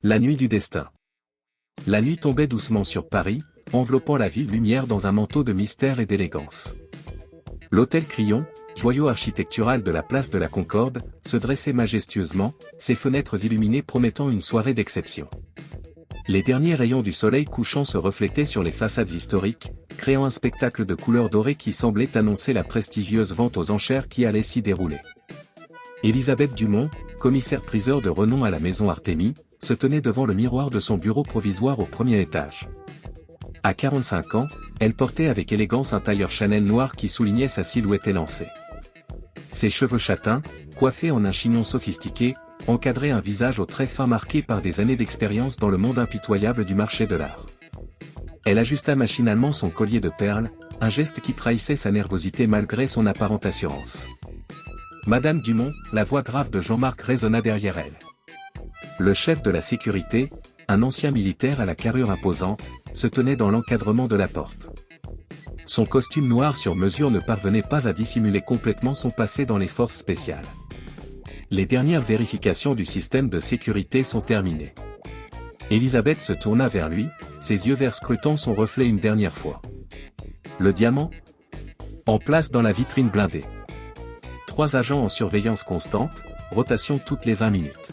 La nuit du destin. La nuit tombait doucement sur Paris, enveloppant la ville lumière dans un manteau de mystère et d'élégance. L'hôtel Crillon, joyau architectural de la place de la Concorde, se dressait majestueusement, ses fenêtres illuminées promettant une soirée d'exception. Les derniers rayons du soleil couchant se reflétaient sur les façades historiques, créant un spectacle de couleurs dorées qui semblait annoncer la prestigieuse vente aux enchères qui allait s'y dérouler. Élisabeth Dumont, commissaire-priseur de renom à la maison Artémis, se tenait devant le miroir de son bureau provisoire au premier étage. À 45 ans, elle portait avec élégance un tailleur Chanel noir qui soulignait sa silhouette élancée. Ses cheveux châtains, coiffés en un chignon sophistiqué, encadraient un visage aux traits fins marqué par des années d'expérience dans le monde impitoyable du marché de l'art. Elle ajusta machinalement son collier de perles, un geste qui trahissait sa nervosité malgré son apparente assurance. Madame Dumont, la voix grave de Jean-Marc résonna derrière elle. Le chef de la sécurité, un ancien militaire à la carrure imposante, se tenait dans l'encadrement de la porte. Son costume noir sur mesure ne parvenait pas à dissimuler complètement son passé dans les forces spéciales. Les dernières vérifications du système de sécurité sont terminées. Élisabeth se tourna vers lui, ses yeux verts scrutant son reflet une dernière fois. Le diamant ? En place dans la vitrine blindée. 3 agents en surveillance constante, rotation toutes les 20 minutes.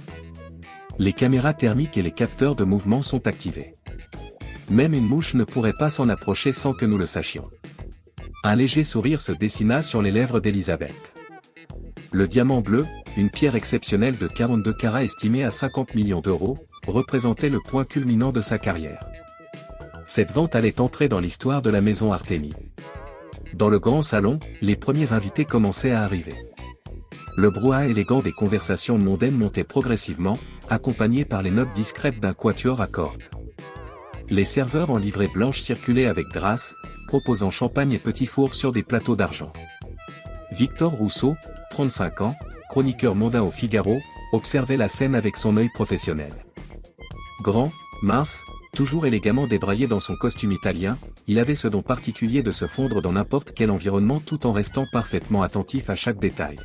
Les caméras thermiques et les capteurs de mouvement sont activés. Même une mouche ne pourrait pas s'en approcher sans que nous le sachions. Un léger sourire se dessina sur les lèvres d'Élisabeth. Le diamant bleu, une pierre exceptionnelle de 42 carats estimée à 50 millions d'euros, représentait le point culminant de sa carrière. Cette vente allait entrer dans l'histoire de la maison Artémis. Dans le grand salon, les premiers invités commençaient à arriver. Le brouhaha élégant des conversations mondaines montait progressivement, accompagné par les notes discrètes d'un quatuor à cordes. Les serveurs en livrée blanche circulaient avec grâce, proposant champagne et petits fours sur des plateaux d'argent. Victor Rousseau, 35 ans, chroniqueur mondain au Figaro, observait la scène avec son œil professionnel. Grand, mince, toujours élégamment débraillé dans son costume italien, il avait ce don particulier de se fondre dans n'importe quel environnement tout en restant parfaitement attentif à chaque détail.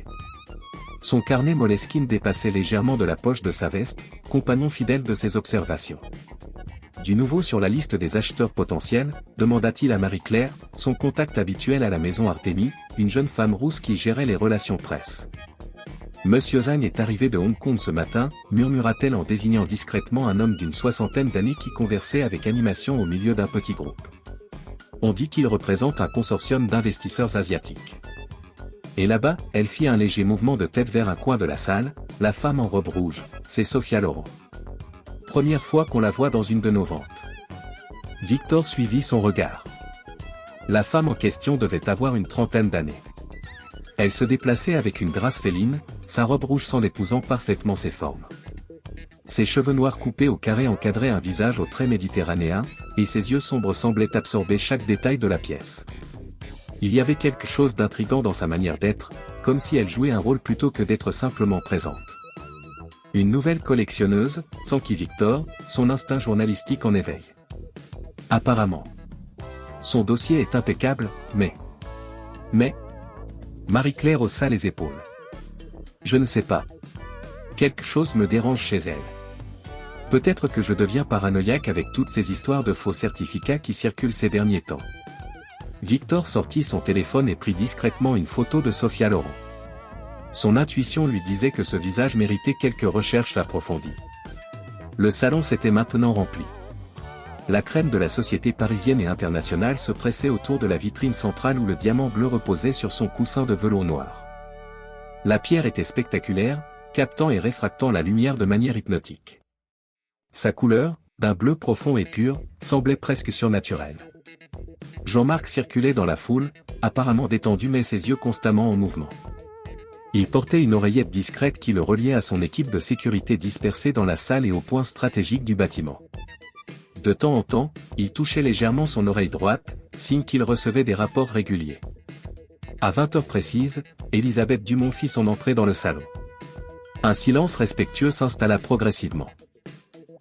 Son carnet Moleskine dépassait légèrement de la poche de sa veste, compagnon fidèle de ses observations. Du nouveau sur la liste des acheteurs potentiels, demanda-t-il à Marie-Claire, son contact habituel à la maison Artémis, une jeune femme rousse qui gérait les relations presse. Monsieur Zhang est arrivé de Hong Kong ce matin, murmura-t-elle en désignant discrètement un homme d'une 60aine d'années qui conversait avec animation au milieu d'un petit groupe. On dit qu'il représente un consortium d'investisseurs asiatiques. Et là-bas, elle fit un léger mouvement de tête vers un coin de la salle, la femme en robe rouge, c'est Sophia Loren. Première fois qu'on la voit dans une de nos ventes. Victor suivit son regard. La femme en question devait avoir une 30aine d'années. Elle se déplaçait avec une grâce féline, sa robe rouge s'en épousant parfaitement ses formes. Ses cheveux noirs coupés au carré encadraient un visage aux traits méditerranéens, et ses yeux sombres semblaient absorber chaque détail de la pièce. Il y avait quelque chose d'intrigant dans sa manière d'être, comme si elle jouait un rôle plutôt que d'être simplement présente. Une nouvelle collectionneuse, s'enquit Victor, son instinct journalistique en éveil. Apparemment. Son dossier est impeccable, mais... Marie-Claire haussa les épaules. Je ne sais pas. Quelque chose me dérange chez elle. Peut-être que je deviens paranoïaque avec toutes ces histoires de faux certificats qui circulent ces derniers temps. Victor sortit son téléphone et prit discrètement une photo de Sophia Loren. Son intuition lui disait que ce visage méritait quelques recherches approfondies. Le salon s'était maintenant rempli. La crème de la société parisienne et internationale se pressait autour de la vitrine centrale où le diamant bleu reposait sur son coussin de velours noir. La pierre était spectaculaire, captant et réfractant la lumière de manière hypnotique. Sa couleur, d'un bleu profond et pur, semblait presque surnaturelle. Jean-Marc circulait dans la foule, apparemment détendu mais ses yeux constamment en mouvement. Il portait une oreillette discrète qui le reliait à son équipe de sécurité dispersée dans la salle et aux points stratégiques du bâtiment. De temps en temps, il touchait légèrement son oreille droite, signe qu'il recevait des rapports réguliers. À 20h précises, Élisabeth Dumont fit son entrée dans le salon. Un silence respectueux s'installa progressivement.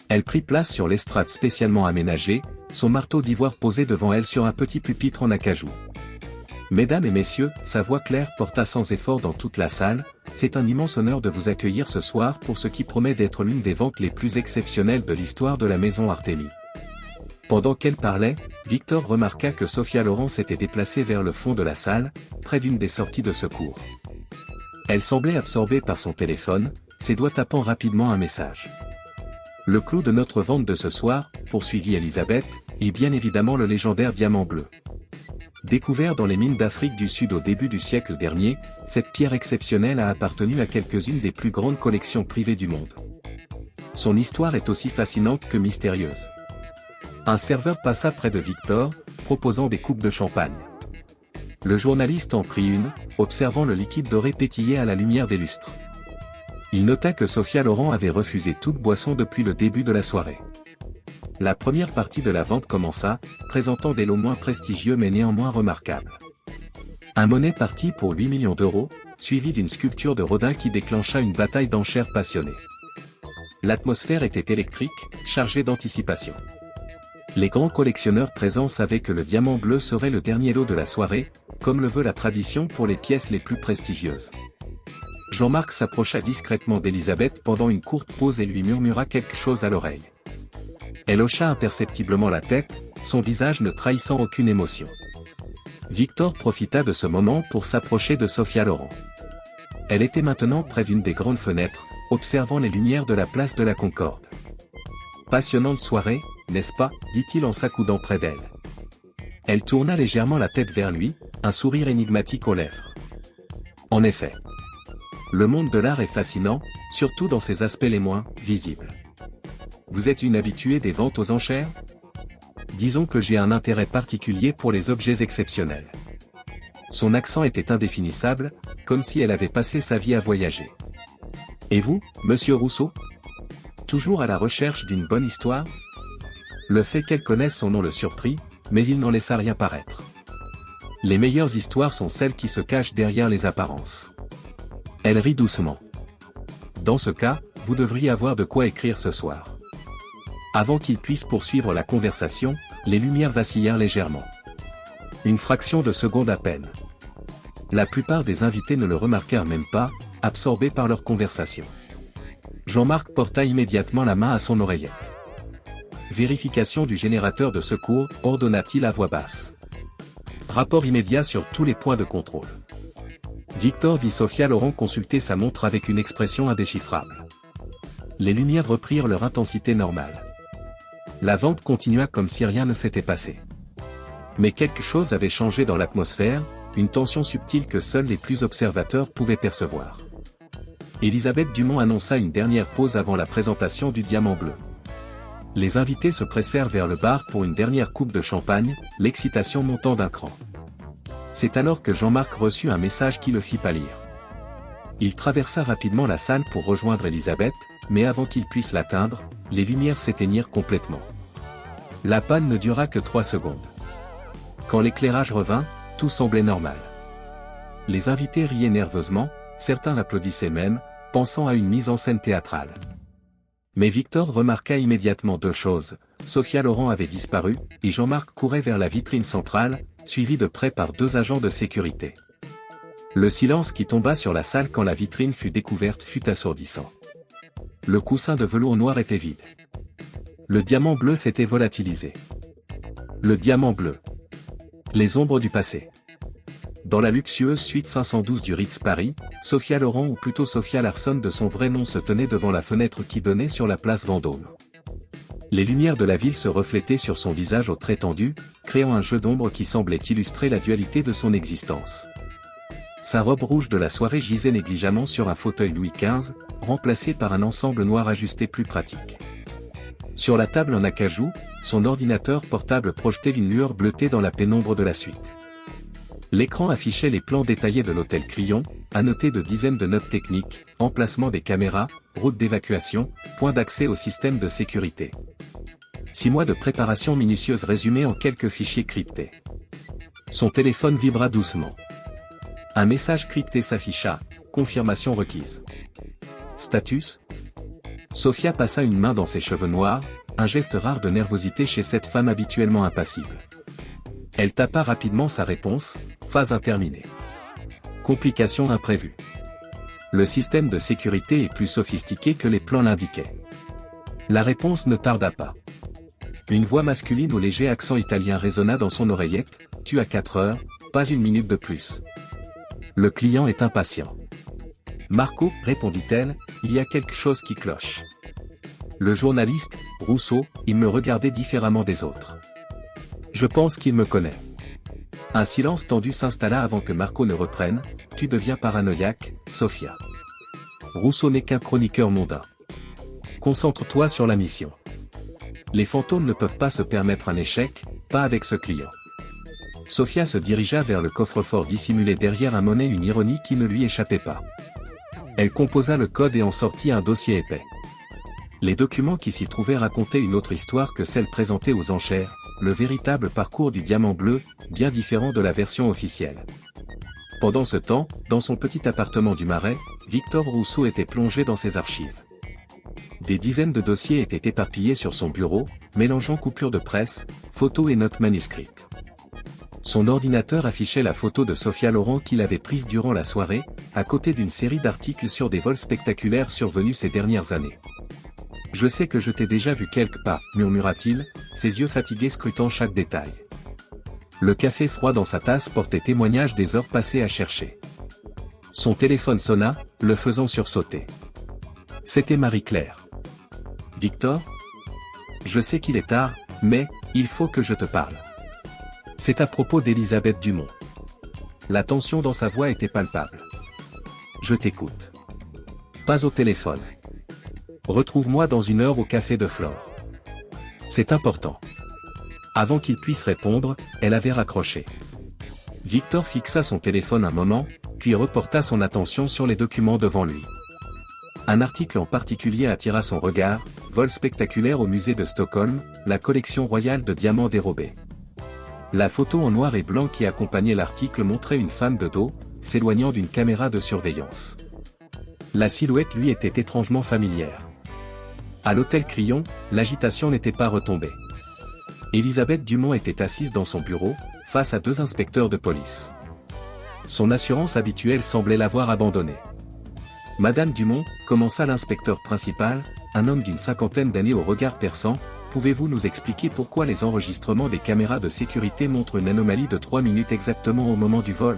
Elle prit place sur l'estrade spécialement aménagée, son marteau d'ivoire posé devant elle sur un petit pupitre en acajou. Mesdames et messieurs, sa voix claire porta sans effort dans toute la salle, c'est un immense honneur de vous accueillir ce soir pour ce qui promet d'être l'une des ventes les plus exceptionnelles de l'histoire de la maison Artémis. Pendant qu'elle parlait, Victor remarqua que Sophia Loren s'était déplacée vers le fond de la salle, près d'une des sorties de secours. Elle semblait absorbée par son téléphone, ses doigts tapant rapidement un message. Le clou de notre vente de ce soir, poursuivit Elisabeth, est bien évidemment le légendaire diamant bleu. Découvert dans les mines d'Afrique du Sud au début du siècle dernier, cette pierre exceptionnelle a appartenu à quelques-unes des plus grandes collections privées du monde. Son histoire est aussi fascinante que mystérieuse. Un serveur passa près de Victor, proposant des coupes de champagne. Le journaliste en prit une, observant le liquide doré pétiller à la lumière des lustres. Il nota que Sophia Loren avait refusé toute boisson depuis le début de la soirée. La première partie de la vente commença, présentant des lots moins prestigieux mais néanmoins remarquables. Un monnaie parti pour 8 millions d'euros, suivi d'une sculpture de Rodin qui déclencha une bataille d'enchères passionnée. L'atmosphère était électrique, chargée d'anticipation. Les grands collectionneurs présents savaient que le diamant bleu serait le dernier lot de la soirée, comme le veut la tradition pour les pièces les plus prestigieuses. Jean-Marc s'approcha discrètement d'Elisabeth pendant une courte pause et lui murmura quelque chose à l'oreille. Elle hocha imperceptiblement la tête, son visage ne trahissant aucune émotion. Victor profita de ce moment pour s'approcher de Sophia Loren. Elle était maintenant près d'une des grandes fenêtres, observant les lumières de la place de la Concorde. Passionnante soirée, n'est-ce pas, dit-il en s'accoudant près d'elle. Elle tourna légèrement la tête vers lui, un sourire énigmatique aux lèvres. En effet. Le monde de l'art est fascinant, surtout dans ses aspects les moins visibles. Vous êtes une habituée des ventes aux enchères? Disons que j'ai un intérêt particulier pour les objets exceptionnels. Son accent était indéfinissable, comme si elle avait passé sa vie à voyager. Et vous, monsieur Rousseau? Toujours à la recherche d'une bonne histoire? Le fait qu'elle connaisse son nom le surprit, mais il n'en laissa rien paraître. Les meilleures histoires sont celles qui se cachent derrière les apparences. Elle rit doucement. Dans ce cas, vous devriez avoir de quoi écrire ce soir. Avant qu'il puisse poursuivre la conversation, les lumières vacillèrent légèrement. Une fraction de seconde à peine. La plupart des invités ne le remarquèrent même pas, absorbés par leur conversation. Jean-Marc porta immédiatement la main à son oreillette. Vérification du générateur de secours, ordonna-t-il à voix basse. Rapport immédiat sur tous les points de contrôle. Victor vit Sophia Loren consulter sa montre avec une expression indéchiffrable. Les lumières reprirent leur intensité normale. La vente continua comme si rien ne s'était passé. Mais quelque chose avait changé dans l'atmosphère, une tension subtile que seuls les plus observateurs pouvaient percevoir. Elisabeth Dumont annonça une dernière pause avant la présentation du diamant bleu. Les invités se pressèrent vers le bar pour une dernière coupe de champagne, l'excitation montant d'un cran. C'est alors que Jean-Marc reçut un message qui le fit pâlir. Il traversa rapidement la salle pour rejoindre Elisabeth, mais avant qu'il puisse l'atteindre, les lumières s'éteignirent complètement. La panne ne dura que 3 secondes. Quand l'éclairage revint, tout semblait normal. Les invités riaient nerveusement, certains l'applaudissaient même, pensant à une mise en scène théâtrale. Mais Victor remarqua immédiatement 2 choses, Sophia Loren avait disparu, et Jean-Marc courait vers la vitrine centrale, suivi de près par 2 agents de sécurité. Le silence qui tomba sur la salle quand la vitrine fut découverte fut assourdissant. Le coussin de velours noir était vide. Le diamant bleu s'était volatilisé. Le diamant bleu. Les ombres du passé. Dans la luxueuse suite 512 du Ritz Paris, Sophia Loren ou plutôt Sophia Larson de son vrai nom se tenait devant la fenêtre qui donnait sur la place Vendôme. Les lumières de la ville se reflétaient sur son visage aux traits tendus, créant un jeu d'ombre qui semblait illustrer la dualité de son existence. Sa robe rouge de la soirée gisait négligemment sur un fauteuil Louis XV, remplacé par un ensemble noir ajusté plus pratique. Sur la table en acajou, son ordinateur portable projetait une lueur bleutée dans la pénombre de la suite. L'écran affichait les plans détaillés de l'hôtel Crillon, annotés de dizaines de notes techniques, emplacement des caméras, route d'évacuation, point d'accès au système de sécurité. 6 mois de préparation minutieuse résumés en quelques fichiers cryptés. Son téléphone vibra doucement. Un message crypté s'afficha, confirmation requise. Status? Sophia passa une main dans ses cheveux noirs, un geste rare de nervosité chez cette femme habituellement impassible. Elle tapa rapidement sa réponse, phase interminée. Complication imprévue. Le système de sécurité est plus sophistiqué que les plans l'indiquaient. La réponse ne tarda pas. Une voix masculine au léger accent italien résonna dans son oreillette, « Tu as 4 heures, pas une minute de plus. » Le client est impatient. « Marco, répondit-elle, il y a quelque chose qui cloche. » Le journaliste, Rousseau, il me regardait différemment des autres. Je pense qu'il me connaît. Un silence tendu s'installa avant que Marco ne reprenne, « Tu deviens paranoïaque, Sofia. » Rousseau n'est qu'un chroniqueur mondain. Concentre-toi sur la mission. Les fantômes ne peuvent pas se permettre un échec, pas avec ce client. Sofia se dirigea vers le coffre-fort dissimulé derrière un monnaie, une ironie qui ne lui échappait pas. Elle composa le code et en sortit un dossier épais. Les documents qui s'y trouvaient racontaient une autre histoire que celle présentée aux enchères, le véritable parcours du diamant bleu, bien différent de la version officielle. Pendant ce temps, dans son petit appartement du Marais, Victor Rousseau était plongé dans ses archives. Des dizaines de dossiers étaient éparpillés sur son bureau, mélangeant coupures de presse, photos et notes manuscrites. Son ordinateur affichait la photo de Sophia Loren qu'il avait prise durant la soirée, à côté d'une série d'articles sur des vols spectaculaires survenus ces dernières années. « Je sais que je t'ai déjà vu quelque part, » murmura-t-il, ses yeux fatigués scrutant chaque détail. Le café froid dans sa tasse portait témoignage des heures passées à chercher. Son téléphone sonna, le faisant sursauter. C'était Marie-Claire. « Victor ? Je sais qu'il est tard, mais, il faut que je te parle. C'est à propos d'Elisabeth Dumont. » La tension dans sa voix était palpable. « Je t'écoute. »« Pas au téléphone. Retrouve-moi dans 1 heure au café de Flore. C'est important. » Avant qu'il puisse répondre, elle avait raccroché. Victor fixa son téléphone un moment, puis reporta son attention sur les documents devant lui. Un article en particulier attira son regard, « Vol spectaculaire au musée de Stockholm, la collection royale de diamants dérobés. » La photo en noir et blanc qui accompagnait l'article montrait une femme de dos, s'éloignant d'une caméra de surveillance. La silhouette lui était étrangement familière. À l'hôtel Crillon, l'agitation n'était pas retombée. Elisabeth Dumont était assise dans son bureau, face à 2 inspecteurs de police. Son assurance habituelle semblait l'avoir abandonnée. « Madame Dumont, » commença l'inspecteur principal, un homme d'une 50aine d'années au regard perçant, « pouvez-vous nous expliquer pourquoi les enregistrements des caméras de sécurité montrent une anomalie de 3 minutes exactement au moment du vol ?»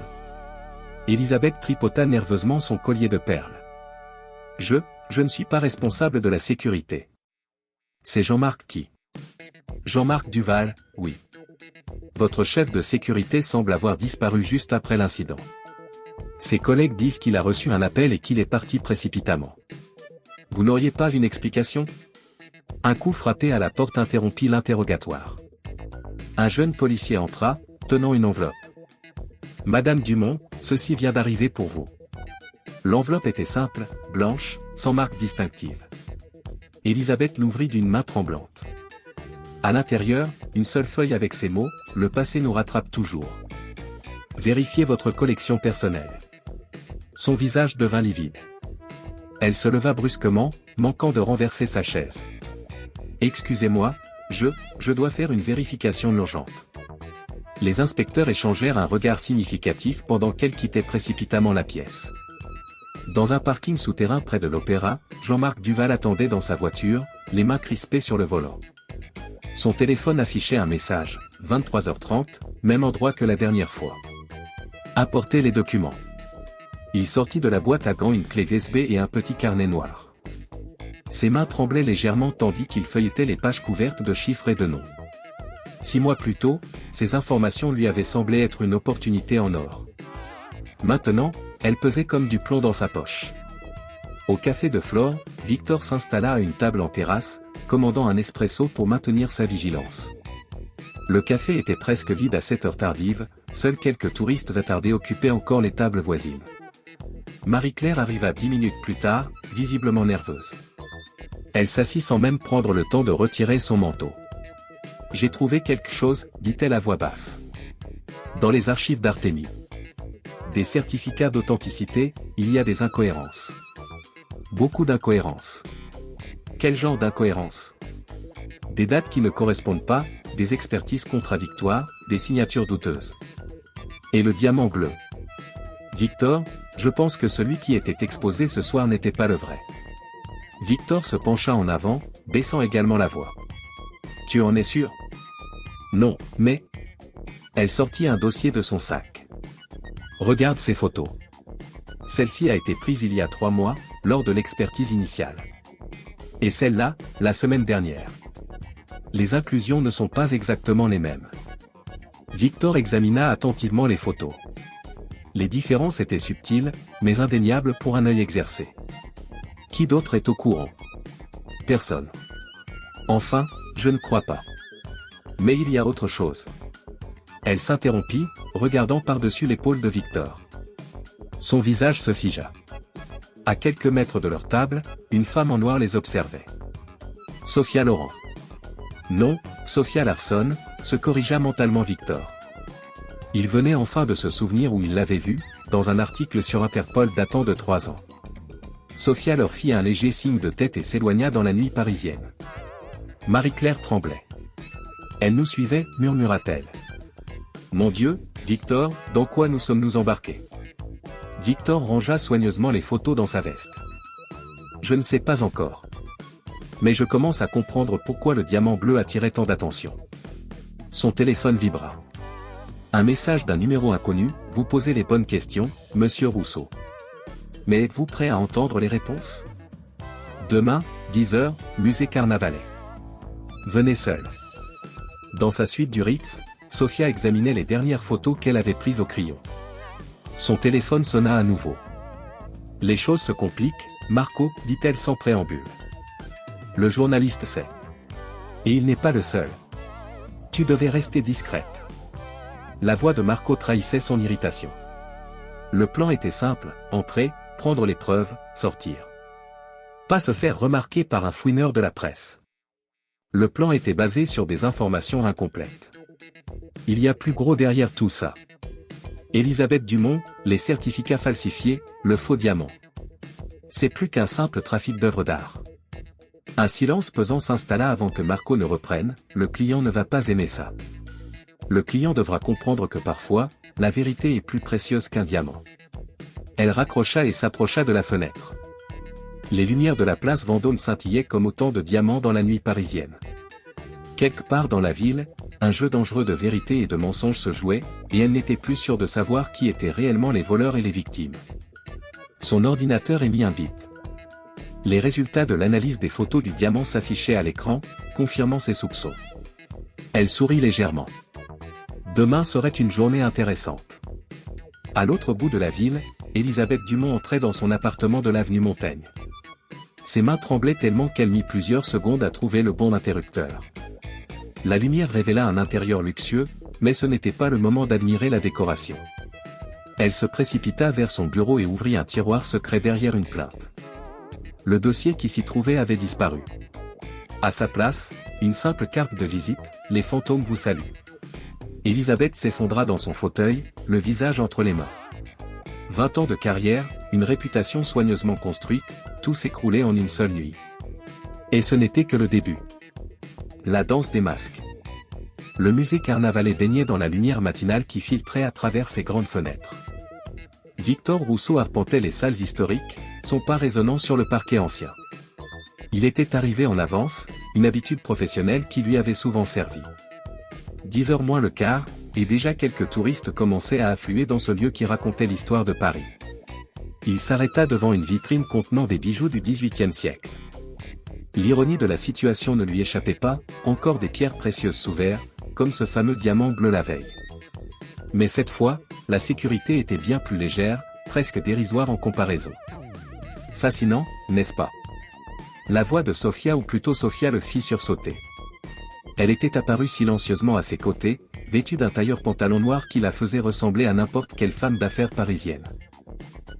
Elisabeth tripota nerveusement son collier de perles. « Je ne suis pas responsable de la sécurité. C'est Jean-Marc qui. » Jean-Marc Duval, oui. Votre chef de sécurité semble avoir disparu juste après l'incident. Ses collègues disent qu'il a reçu un appel et qu'il est parti précipitamment. Vous n'auriez pas une explication ? Un coup frappé à la porte interrompit l'interrogatoire. Un jeune policier entra, tenant une enveloppe. « Madame Dumont, ceci vient d'arriver pour vous. » L'enveloppe était simple, blanche, sans marque distinctive. Elisabeth l'ouvrit d'une main tremblante. À l'intérieur, une seule feuille avec ces mots, « Le passé nous rattrape toujours. Vérifiez votre collection personnelle. » Son visage devint livide. Elle se leva brusquement, manquant de renverser sa chaise. « Excusez-moi, je dois faire une vérification urgente. » Les inspecteurs échangèrent un regard significatif pendant qu'elle quittait précipitamment la pièce. Dans un parking souterrain près de l'Opéra, Jean-Marc Duval attendait dans sa voiture, les mains crispées sur le volant. Son téléphone affichait un message, 23h30, même endroit que la dernière fois. Apportez les documents. Il sortit de la boîte à gants une clé USB et un petit carnet noir. Ses mains tremblaient légèrement tandis qu'il feuilletait les pages couvertes de chiffres et de noms. 6 mois plus tôt, ces informations lui avaient semblé être une opportunité en or. Maintenant, elle pesait comme du plomb dans sa poche. Au café de Flore, Victor s'installa à une table en terrasse, commandant un espresso pour maintenir sa vigilance. Le café était presque vide à cette heure tardive, seuls quelques touristes attardés occupaient encore les tables voisines. Marie-Claire arriva 10 minutes plus tard, visiblement nerveuse. Elle s'assit sans même prendre le temps de retirer son manteau. « J'ai trouvé quelque chose, » dit-elle à voix basse. « Dans les archives d'Artémis. Des certificats d'authenticité, il y a des incohérences. Beaucoup d'incohérences. » Quel genre d'incohérences ? Des dates qui ne correspondent pas, des expertises contradictoires, des signatures douteuses. Et le diamant bleu. Victor, Je pense que celui qui était exposé ce soir n'était pas le vrai. Victor se pencha en avant, baissant également la voix. Tu en es sûr? Non, mais... Elle sortit un dossier de son sac. Regarde ces photos. Celle-ci a été prise il y a 3 mois, lors de l'expertise initiale. Et celle-là, la semaine dernière. Les inclusions ne sont pas exactement les mêmes. Victor examina attentivement les photos. Les différences étaient subtiles, mais indéniables pour un œil exercé. Qui d'autre est au courant? Personne. Enfin, je ne crois pas. Mais il y a autre chose. Elle s'interrompit, regardant par-dessus l'épaule de Victor. Son visage se figea. À quelques mètres de leur table, une femme en noir les observait. Sophia Loren. Non, Sophia Larson, se corrigea mentalement Victor. Il venait enfin de se souvenir où il l'avait vue, dans un article sur Interpol datant de 3 ans. Sophia leur fit un léger signe de tête et s'éloigna dans la nuit parisienne. Marie-Claire tremblait. Elle nous suivait, murmura-t-elle. Mon Dieu, Victor, dans quoi nous sommes-nous embarqués? Victor rangea soigneusement les photos dans sa veste. Je ne sais pas encore. Mais je commence à comprendre pourquoi le diamant bleu attirait tant d'attention. Son téléphone vibra. Un message d'un numéro inconnu, vous posez les bonnes questions, monsieur Rousseau. Mais êtes-vous prêt à entendre les réponses? Demain, 10h, musée Carnavalet. Venez seul. Dans sa suite du Ritz, Sophia examinait les dernières photos qu'elle avait prises au crayon. Son téléphone sonna à nouveau. Les choses se compliquent, Marco, dit-elle sans préambule. Le journaliste sait. Et il n'est pas le seul. Tu devais rester discrète. La voix de Marco trahissait son irritation. Le plan était simple, entrer, prendre les preuves, sortir. Pas se faire remarquer par un fouineur de la presse. Le plan était basé sur des informations incomplètes. Il y a plus gros derrière tout ça. Elisabeth Dumont, les certificats falsifiés, le faux diamant. C'est plus qu'un simple trafic d'œuvres d'art. Un silence pesant s'installa avant que Marco ne reprenne, le client ne va pas aimer ça. Le client devra comprendre que parfois, la vérité est plus précieuse qu'un diamant. Elle raccrocha et s'approcha de la fenêtre. Les lumières de la place Vendôme scintillaient comme autant de diamants dans la nuit parisienne. Quelque part dans la ville, un jeu dangereux de vérité et de mensonge se jouait, et elle n'était plus sûre de savoir qui étaient réellement les voleurs et les victimes. Son ordinateur émit un bip. Les résultats de l'analyse des photos du diamant s'affichaient à l'écran, confirmant ses soupçons. Elle sourit légèrement. Demain serait une journée intéressante. À l'autre bout de la ville, Elisabeth Dumont entrait dans son appartement de l'avenue Montaigne. Ses mains tremblaient tellement qu'elle mit plusieurs secondes à trouver le bon interrupteur. La lumière révéla un intérieur luxueux, mais ce n'était pas le moment d'admirer la décoration. Elle se précipita vers son bureau et ouvrit un tiroir secret derrière une plainte. Le dossier qui s'y trouvait avait disparu. À sa place, une simple carte de visite, les fantômes vous saluent. Elisabeth s'effondra dans son fauteuil, le visage entre les mains. 20 ans de carrière, une réputation soigneusement construite, tout s'écroulait en une seule nuit. Et ce n'était que le début. La danse des masques. Le musée Carnavalet baignait dans la lumière matinale qui filtrait à travers ses grandes fenêtres. Victor Rousseau arpentait les salles historiques, son pas résonnant sur le parquet ancien. Il était arrivé en avance, une habitude professionnelle qui lui avait souvent servi. 10h moins le quart, et déjà quelques touristes commençaient à affluer dans ce lieu qui racontait l'histoire de Paris. Il s'arrêta devant une vitrine contenant des bijoux du XVIIIe siècle. L'ironie de la situation ne lui échappait pas, encore des pierres précieuses sous verre, comme ce fameux diamant bleu la veille. Mais cette fois, la sécurité était bien plus légère, presque dérisoire en comparaison. Fascinant, n'est-ce pas? La voix de Sophia ou plutôt Sophia le fit sursauter. Elle était apparue silencieusement à ses côtés, vêtue d'un tailleur pantalon noir qui la faisait ressembler à n'importe quelle femme d'affaires parisienne.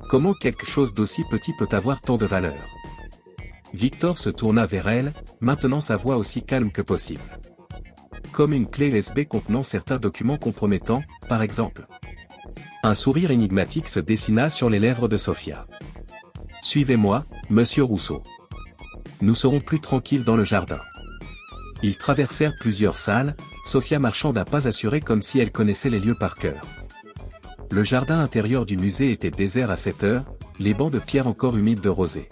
Comment quelque chose d'aussi petit peut avoir tant de valeur? Victor se tourna vers elle, maintenant sa voix aussi calme que possible. Comme une clé USB contenant certains documents compromettants, par exemple. Un sourire énigmatique se dessina sur les lèvres de Sophia. Suivez-moi, monsieur Rousseau. Nous serons plus tranquilles dans le jardin. Ils traversèrent plusieurs salles, Sophia marchant d'un pas assuré comme si elle connaissait les lieux par cœur. Le jardin intérieur du musée était désert à 7 heures, les bancs de pierre encore humides de rosée.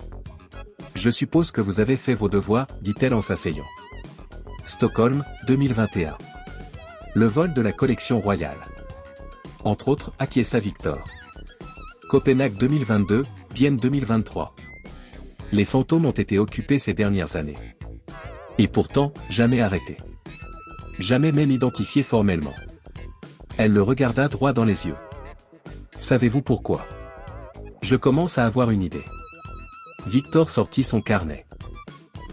Je suppose que vous avez fait vos devoirs, dit-elle en s'asseyant. Stockholm, 2021. Le vol de la collection royale. Entre autres, acquiesça Victor. Copenhague 2022, Vienne 2023. Les fantômes ont été occupés ces dernières années. Et pourtant, jamais arrêtés. Jamais même identifiés formellement. Elle le regarda droit dans les yeux. Savez-vous pourquoi? Je commence à avoir une idée. Victor sortit son carnet.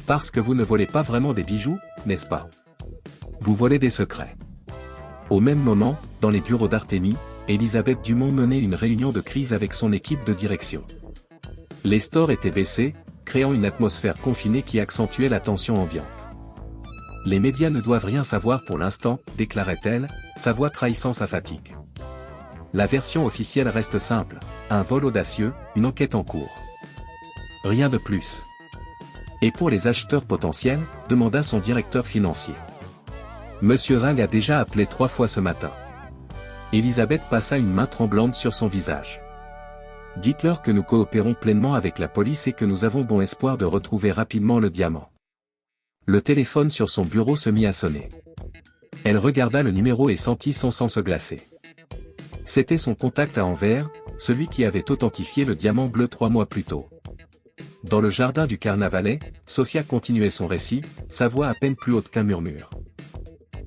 Parce que vous ne volez pas vraiment des bijoux, n'est-ce pas? Vous volez des secrets. Au même moment, dans les bureaux d'Artémis, Elisabeth Dumont menait une réunion de crise avec son équipe de direction. Les stores étaient baissés, créant une atmosphère confinée qui accentuait la tension ambiante. Les médias ne doivent rien savoir pour l'instant, déclarait-elle, sa voix trahissant sa fatigue. La version officielle reste simple, un vol audacieux, une enquête en cours. Rien de plus. Et pour les acheteurs potentiels, demanda son directeur financier. Monsieur Ring a déjà appelé 3 fois ce matin. Elisabeth passa une main tremblante sur son visage. Dites-leur que nous coopérons pleinement avec la police et que nous avons bon espoir de retrouver rapidement le diamant. Le téléphone sur son bureau se mit à sonner. Elle regarda le numéro et sentit son sang se glacer. C'était son contact à Anvers, celui qui avait authentifié le diamant bleu 3 mois plus tôt. Dans le jardin du Carnavalet, Sophia continuait son récit, sa voix à peine plus haute qu'un murmure.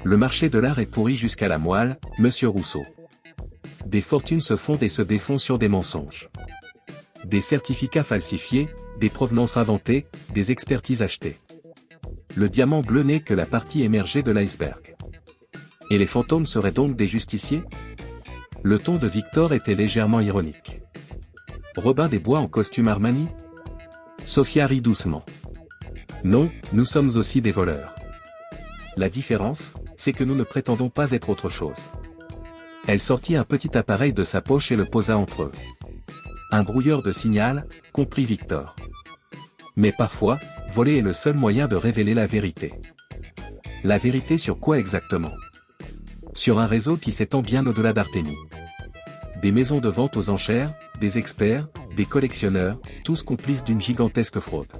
Le marché de l'art est pourri jusqu'à la moelle, monsieur Rousseau. Des fortunes se fondent et se défont sur des mensonges. Des certificats falsifiés, des provenances inventées, des expertises achetées. Le diamant bleu n'est que la partie émergée de l'iceberg. Et les fantômes seraient donc des justiciers? Le ton de Victor était légèrement ironique. Robin des Bois en costume Armani? Sophia rit doucement. Non, nous sommes aussi des voleurs. La différence, c'est que nous ne prétendons pas être autre chose. Elle sortit un petit appareil de sa poche et le posa entre eux. Un brouilleur de signal, comprit Victor. Mais parfois, voler est le seul moyen de révéler la vérité. La vérité sur quoi exactement? Sur un réseau qui s'étend bien au-delà d'Artémis. Des maisons de vente aux enchères, des experts, des collectionneurs, tous complices d'une gigantesque fraude.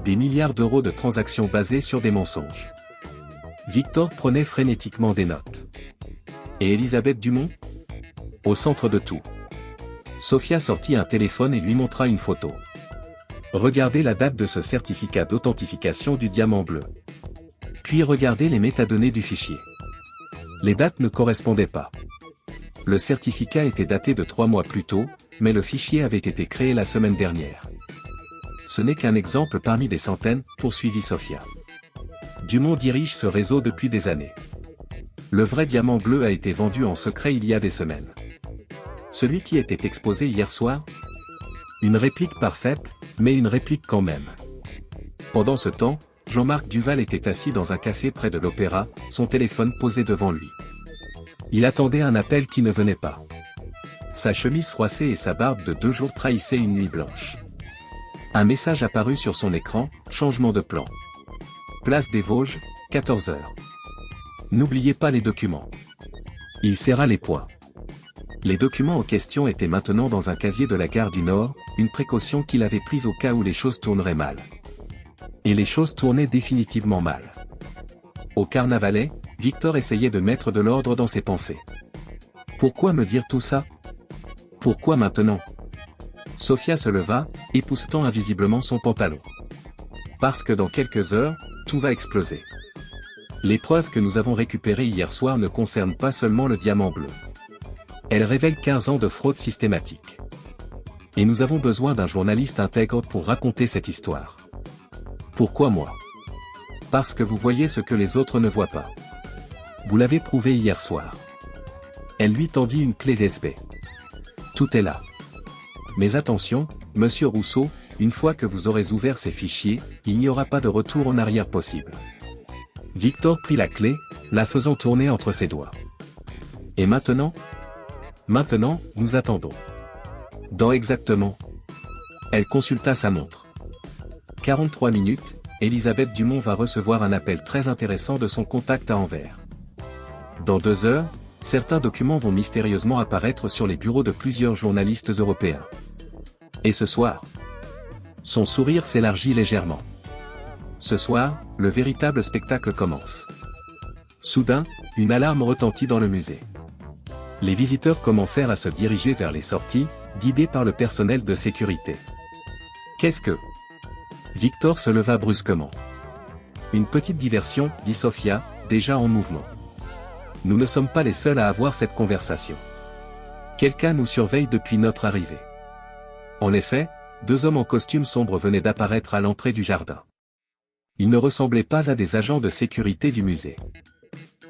Des milliards d'euros de transactions basées sur des mensonges. Victor prenait frénétiquement des notes. Et Elisabeth Dumont? Au centre de tout. Sophia sortit un téléphone et lui montra une photo. Regardez la date de ce certificat d'authentification du diamant bleu. Puis regardez les métadonnées du fichier. Les dates ne correspondaient pas. Le certificat était daté de 3 mois plus tôt, mais le fichier avait été créé la semaine dernière. Ce n'est qu'un exemple parmi des centaines, poursuivit Sophia. Dumont dirige ce réseau depuis des années. Le vrai diamant bleu a été vendu en secret il y a des semaines. Celui qui était exposé hier soir? Une réplique parfaite, mais une réplique quand même. Pendant ce temps, Jean-Marc Duval était assis dans un café près de l'Opéra, son téléphone posé devant lui. Il attendait un appel qui ne venait pas. Sa chemise froissée et sa barbe de 2 jours trahissaient une nuit blanche. Un message apparut sur son écran, changement de plan. Place des Vosges, 14 heures. N'oubliez pas les documents. Il serra les poings. Les documents en question étaient maintenant dans un casier de la gare du Nord, une précaution qu'il avait prise au cas où les choses tourneraient mal. Et les choses tournaient définitivement mal. Au Carnavalet, Victor essayait de mettre de l'ordre dans ses pensées. Pourquoi me dire tout ça? Pourquoi maintenant? Sophia se leva, époussetant invisiblement son pantalon. Parce que dans quelques heures, tout va exploser. Les preuves que nous avons récupérées hier soir ne concernent pas seulement le diamant bleu. Elles révèlent 15 ans de fraude systématique. Et nous avons besoin d'un journaliste intègre pour raconter cette histoire. Pourquoi moi? Parce que vous voyez ce que les autres ne voient pas. Vous l'avez prouvé hier soir. Elle lui tendit une clé d'SB. Tout est là. Mais attention, monsieur Rousseau, une fois que vous aurez ouvert ces fichiers, il n'y aura pas de retour en arrière possible. Victor prit la clé, la faisant tourner entre ses doigts. Et maintenant? Maintenant, nous attendons. Dans exactement. Elle consulta sa montre. 43 minutes, Elisabeth Dumont va recevoir un appel très intéressant de son contact à Anvers. Dans 2 heures, certains documents vont mystérieusement apparaître sur les bureaux de plusieurs journalistes européens. Et ce soir, son sourire s'élargit légèrement. Ce soir, le véritable spectacle commence. Soudain, une alarme retentit dans le musée. Les visiteurs commencèrent à se diriger vers les sorties, guidés par le personnel de sécurité. Qu'est-ce que... Victor se leva brusquement. Une petite diversion, dit Sofia, déjà en mouvement. Nous ne sommes pas les seuls à avoir cette conversation. Quelqu'un nous surveille depuis notre arrivée. En effet, deux hommes en costume sombre venaient d'apparaître à l'entrée du jardin. Ils ne ressemblaient pas à des agents de sécurité du musée.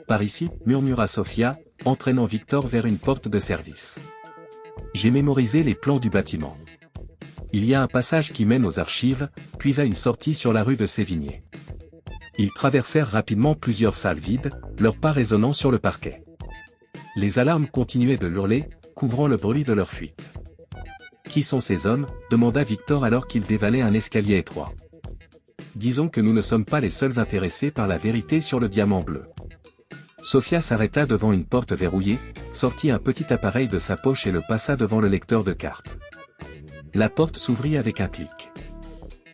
Par ici, murmura Sofia, entraînant Victor vers une porte de service. J'ai mémorisé les plans du bâtiment. Il y a un passage qui mène aux archives, puis à une sortie sur la rue de Sévigné. Ils traversèrent rapidement plusieurs salles vides, leurs pas résonnant sur le parquet. Les alarmes continuaient de hurler, couvrant le bruit de leur fuite. Qui sont ces hommes ? Demanda Victor alors qu'il dévalait un escalier étroit. Disons que nous ne sommes pas les seuls intéressés par la vérité sur le diamant bleu. Sofia s'arrêta devant une porte verrouillée, sortit un petit appareil de sa poche et le passa devant le lecteur de cartes. La porte s'ouvrit avec un clic.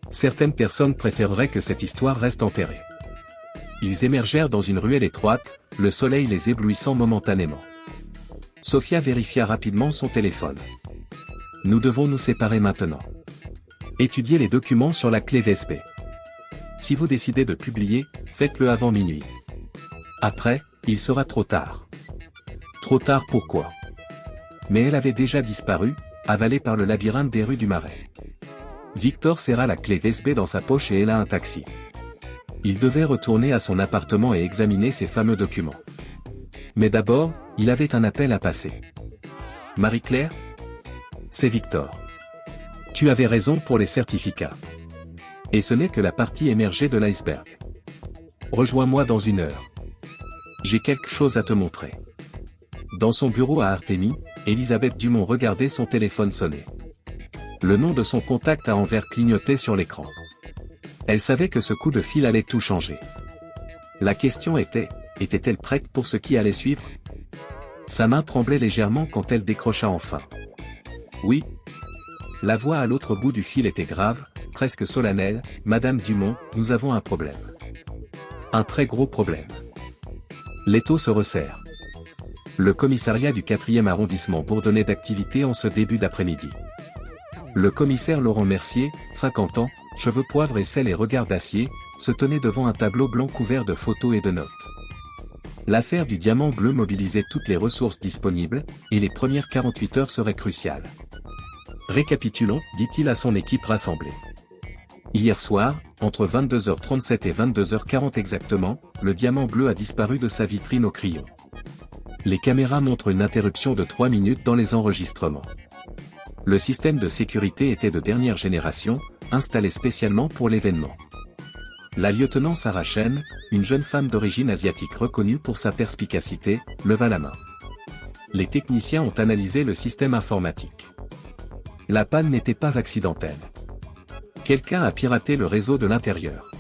Certaines personnes préféreraient que cette histoire reste enterrée. Ils émergèrent dans une ruelle étroite, le soleil les éblouissant momentanément. Sofia vérifia rapidement son téléphone. Nous devons nous séparer maintenant. Étudiez les documents sur la clé VSP. Si vous décidez de publier, faites-le avant minuit. Après, il sera trop tard. Trop tard pourquoi ? Mais elle avait déjà disparu, avalée par le labyrinthe des rues du Marais. Victor serra la clé VSB dans sa poche et héla un taxi. Il devait retourner à son appartement et examiner ses fameux documents. Mais d'abord, il avait un appel à passer. Marie-Claire ? C'est Victor. Tu avais raison pour les certificats. Et ce n'est que la partie émergée de l'iceberg. Rejoins-moi dans 1 heure. J'ai quelque chose à te montrer. Dans son bureau à Artémis, Elisabeth Dumont regardait son téléphone sonner. Le nom de son contact à Anvers clignotait sur l'écran. Elle savait que ce coup de fil allait tout changer. La question était-elle prête pour ce qui allait suivre ? Sa main tremblait légèrement quand elle décrocha enfin. Oui. La voix à l'autre bout du fil était grave, presque solennelle. Madame Dumont, nous avons un problème. Un très gros problème. L'étau se resserre. Le commissariat du 4e arrondissement bourdonnait d'activité en ce début d'après-midi. Le commissaire Laurent Mercier, 50 ans, cheveux poivre et sel et regard d'acier, se tenait devant un tableau blanc couvert de photos et de notes. L'affaire du diamant bleu mobilisait toutes les ressources disponibles, et les premières 48 heures seraient cruciales. Récapitulons, dit-il à son équipe rassemblée. Hier soir, entre 22h37 et 22h40 exactement, le diamant bleu a disparu de sa vitrine au crayon. Les caméras montrent une interruption de 3 minutes dans les enregistrements. Le système de sécurité était de dernière génération, installé spécialement pour l'événement. La lieutenant Sarah Chen, une jeune femme d'origine asiatique reconnue pour sa perspicacité, leva la main. Les techniciens ont analysé le système informatique. La panne n'était pas accidentelle. Quelqu'un a piraté le réseau de l'intérieur.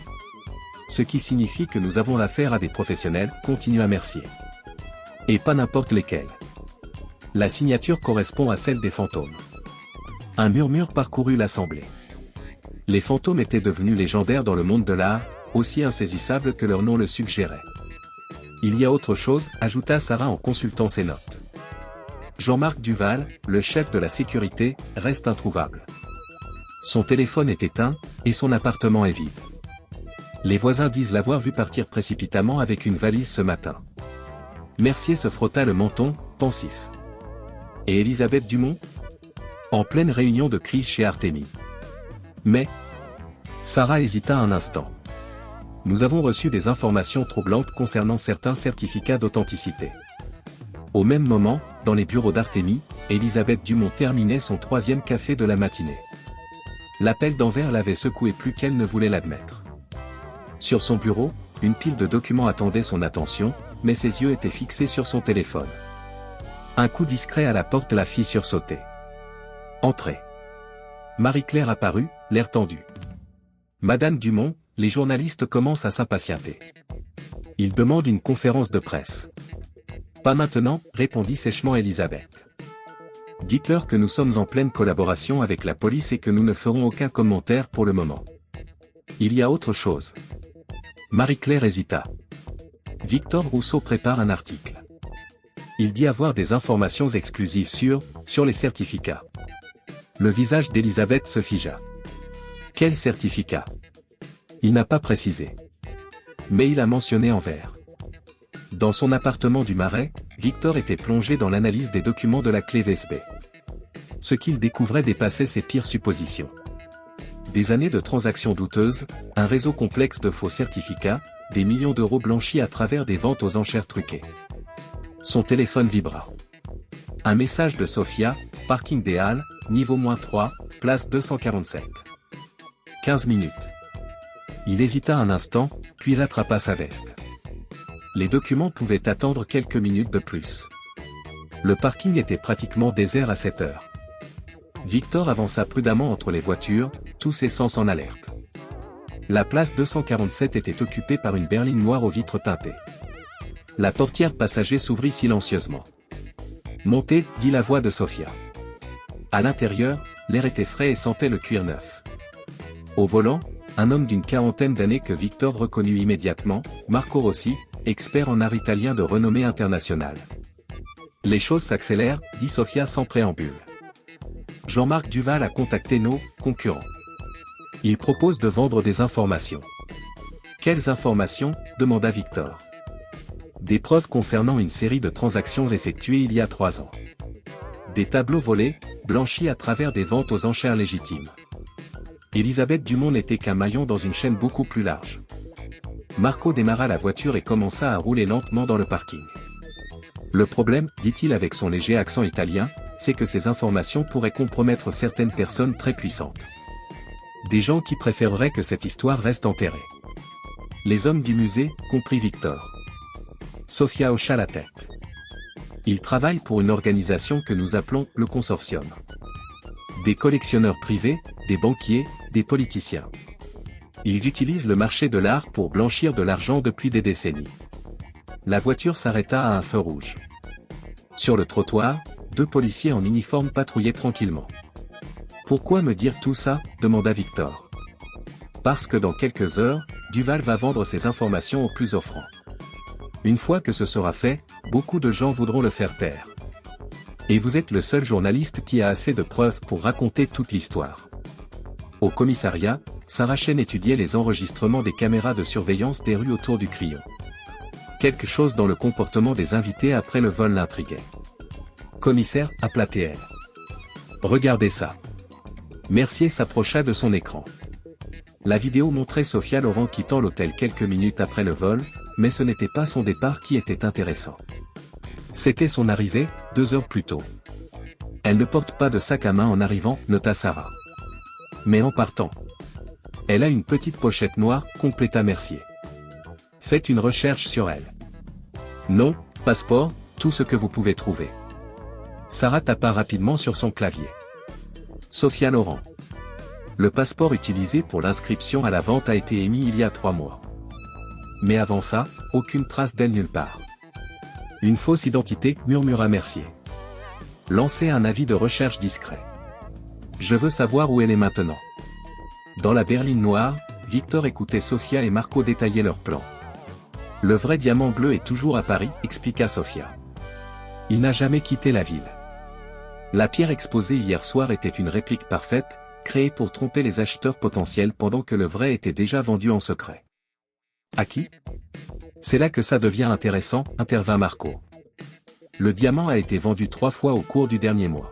Ce qui signifie que nous avons affaire à des professionnels, continua Mercier. Et pas n'importe lesquels. La signature correspond à celle des fantômes. Un murmure parcourut l'assemblée. Les fantômes étaient devenus légendaires dans le monde de l'art, aussi insaisissables que leur nom le suggérait. Il y a autre chose, ajouta Sarah en consultant ses notes. Jean-Marc Duval, le chef de la sécurité, reste introuvable. Son téléphone est éteint, et son appartement est vide. Les voisins disent l'avoir vu partir précipitamment avec une valise ce matin. Mercier se frotta le menton, pensif. Et Elisabeth Dumont ? En pleine réunion de crise chez Artémis. Mais... Sarah hésita un instant. Nous avons reçu des informations troublantes concernant certains certificats d'authenticité. Au même moment, dans les bureaux d'Artémis, Elisabeth Dumont terminait son 3e café de la matinée. L'appel d'Anvers l'avait secoué plus qu'elle ne voulait l'admettre. Sur son bureau, une pile de documents attendait son attention, mais ses yeux étaient fixés sur son téléphone. Un coup discret à la porte la fit sursauter. Entrez. Marie-Claire apparut, l'air tendu. Madame Dumont, les journalistes commencent à s'impatienter. Ils demandent une conférence de presse. Pas maintenant, répondit sèchement Elisabeth. Dites-leur que nous sommes en pleine collaboration avec la police et que nous ne ferons aucun commentaire pour le moment. Il y a autre chose. Marie-Claire hésita. Victor Rousseau prépare un article. Il dit avoir des informations exclusives sur les certificats. Le visage d'Elisabeth se figea. Quel certificat? Il n'a pas précisé. Mais il a mentionné en vert. Dans son appartement du Marais, Victor était plongé dans l'analyse des documents de la clé VSB. Ce qu'il découvrait dépassait ses pires suppositions. Des années de transactions douteuses, un réseau complexe de faux certificats, des millions d'euros blanchis à travers des ventes aux enchères truquées. Son téléphone vibra. Un message de Sophia, parking des Halles, niveau -3, place 247. 15 minutes. Il hésita un instant, puis attrapa sa veste. Les documents pouvaient attendre quelques minutes de plus. Le parking était pratiquement désert à cette heure. Victor avança prudemment entre les voitures, tous ses sens en alerte. La place 247 était occupée par une berline noire aux vitres teintées. La portière passager s'ouvrit silencieusement. « Montez » dit la voix de Sophia. À l'intérieur, l'air était frais et sentait le cuir neuf. Au volant, un homme d'une quarantaine d'années que Victor reconnut immédiatement, Marco Rossi, expert en art italien de renommée internationale. « Les choses s'accélèrent » dit Sophia sans préambule. Jean-Marc Duval a contacté nos concurrents. Il propose de vendre des informations. Quelles informations? Demanda Victor. Des preuves concernant une série de transactions effectuées il y a 3 ans. Des tableaux volés, blanchis à travers des ventes aux enchères légitimes. Elisabeth Dumont n'était qu'un maillon dans une chaîne beaucoup plus large. Marco démarra la voiture et commença à rouler lentement dans le parking. Le problème, dit-il avec son léger accent italien, c'est que ces informations pourraient compromettre certaines personnes très puissantes. Des gens qui préféreraient que cette histoire reste enterrée. Les hommes du musée, comprit Victor. Sophia hocha la tête. Ils travaillent pour une organisation que nous appelons le consortium. Des collectionneurs privés, des banquiers, des politiciens. Ils utilisent le marché de l'art pour blanchir de l'argent depuis des décennies. La voiture s'arrêta à un feu rouge. Sur le trottoir, 2 policiers en uniforme patrouillaient tranquillement. « Pourquoi me dire tout ça ?» demanda Victor. « Parce que dans quelques heures, Duval va vendre ses informations au plus offrant. Une fois que ce sera fait, beaucoup de gens voudront le faire taire. Et vous êtes le seul journaliste qui a assez de preuves pour raconter toute l'histoire. » Au commissariat, Sarah Chen étudiait les enregistrements des caméras de surveillance des rues autour du Crillon. Quelque chose dans le comportement des invités après le vol l'intriguait. « Commissaire » appela-t-elle. « Regardez ça. » Mercier s'approcha de son écran. La vidéo montrait Sophia Loren quittant l'hôtel quelques minutes après le vol, mais ce n'était pas son départ qui était intéressant. C'était son arrivée, 2 heures plus tôt. Elle ne porte pas de sac à main en arrivant, nota Sarah. Mais en partant. Elle a une petite pochette noire, compléta Mercier. Faites une recherche sur elle. Nom, passeport, tout ce que vous pouvez trouver. Sarah tapa rapidement sur son clavier. Sophia Loren. Le passeport utilisé pour l'inscription à la vente a été émis il y a 3 mois. Mais avant ça, aucune trace d'elle nulle part. Une fausse identité, murmura Mercier. Lancez un avis de recherche discret. Je veux savoir où elle est maintenant. Dans la berline noire, Victor écoutait Sophia et Marco détailler leurs plans. Le vrai diamant bleu est toujours à Paris, expliqua Sophia. Il n'a jamais quitté la ville. La pierre exposée hier soir était une réplique parfaite, créée pour tromper les acheteurs potentiels pendant que le vrai était déjà vendu en secret. À qui? C'est là que ça devient intéressant, intervint Marco. Le diamant a été vendu 3 fois au cours du dernier mois.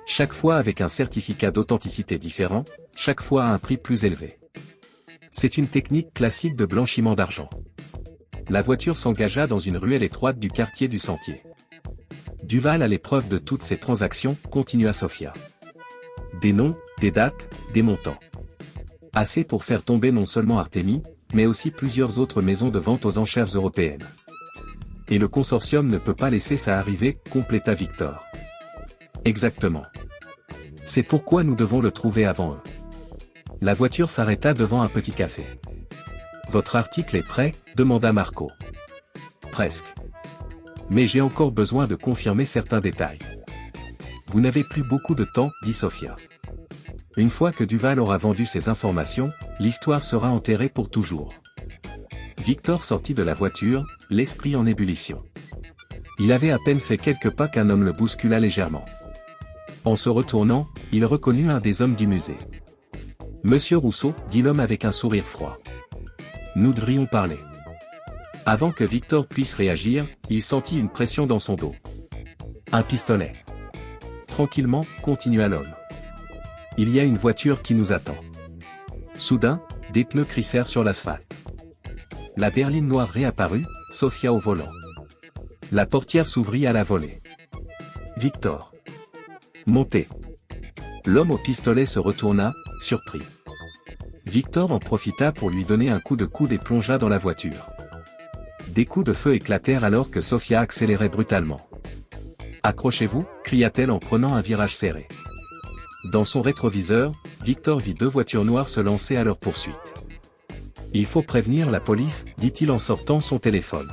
Chaque fois avec un certificat d'authenticité différent, chaque fois à un prix plus élevé. C'est une technique classique de blanchiment d'argent. La voiture s'engagea dans une ruelle étroite du quartier du Sentier. Duval a les preuves de toutes ces transactions, continua Sophia. Des noms, des dates, des montants. Assez pour faire tomber non seulement Artémis, mais aussi plusieurs autres maisons de vente aux enchères européennes. Et le consortium ne peut pas laisser ça arriver, compléta Victor. Exactement. C'est pourquoi nous devons le trouver avant eux. La voiture s'arrêta devant un petit café. Votre article est prêt? Demanda Marco. Presque. Mais j'ai encore besoin de confirmer certains détails. Vous n'avez plus beaucoup de temps, dit Sofia. Une fois que Duval aura vendu ces informations, l'histoire sera enterrée pour toujours. Victor sortit de la voiture, l'esprit en ébullition. Il avait à peine fait quelques pas qu'un homme le bouscula légèrement. En se retournant, il reconnut un des hommes du musée. « Monsieur Rousseau », dit l'homme avec un sourire froid. « Nous devrions parler. » Avant que Victor puisse réagir, il sentit une pression dans son dos. « Un pistolet. » Tranquillement, continua l'homme. « Il y a une voiture qui nous attend. » Soudain, des pneus crissèrent sur l'asphalte. La berline noire réapparut, Sofia au volant. La portière s'ouvrit à la volée. « Victor. Montez. » L'homme au pistolet se retourna, surpris. Victor en profita pour lui donner un coup de coude et plongea dans la voiture. Des coups de feu éclatèrent alors que Sofia accélérait brutalement. « Accrochez-vous » cria-t-elle en prenant un virage serré. Dans son rétroviseur, Victor vit deux voitures noires se lancer à leur poursuite. « Il faut prévenir la police » dit-il en sortant son téléphone.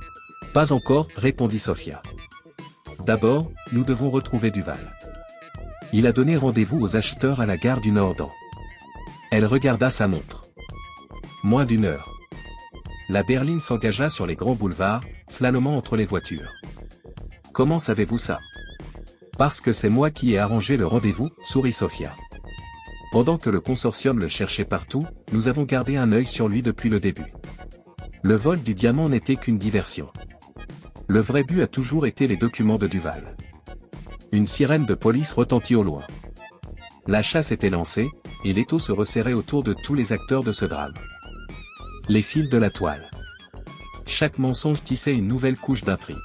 « Pas encore » répondit Sofia. « D'abord, nous devons retrouver Duval. Il a donné rendez-vous aux acheteurs à la gare du Nord-An. » Elle regarda sa montre. Moins d'une heure. La berline s'engagea sur les grands boulevards, slalomant entre les voitures. « Comment savez-vous ça ?»« Parce que c'est moi qui ai arrangé le rendez-vous, » sourit Sofia. « Pendant que le consortium le cherchait partout, nous avons gardé un œil sur lui depuis le début. Le vol du diamant n'était qu'une diversion. Le vrai but a toujours été les documents de Duval. » Une sirène de police retentit au loin. La chasse était lancée, et l'étau se resserrait autour de tous les acteurs de ce drame. Les fils de la toile. Chaque mensonge tissait une nouvelle couche d'intrigue.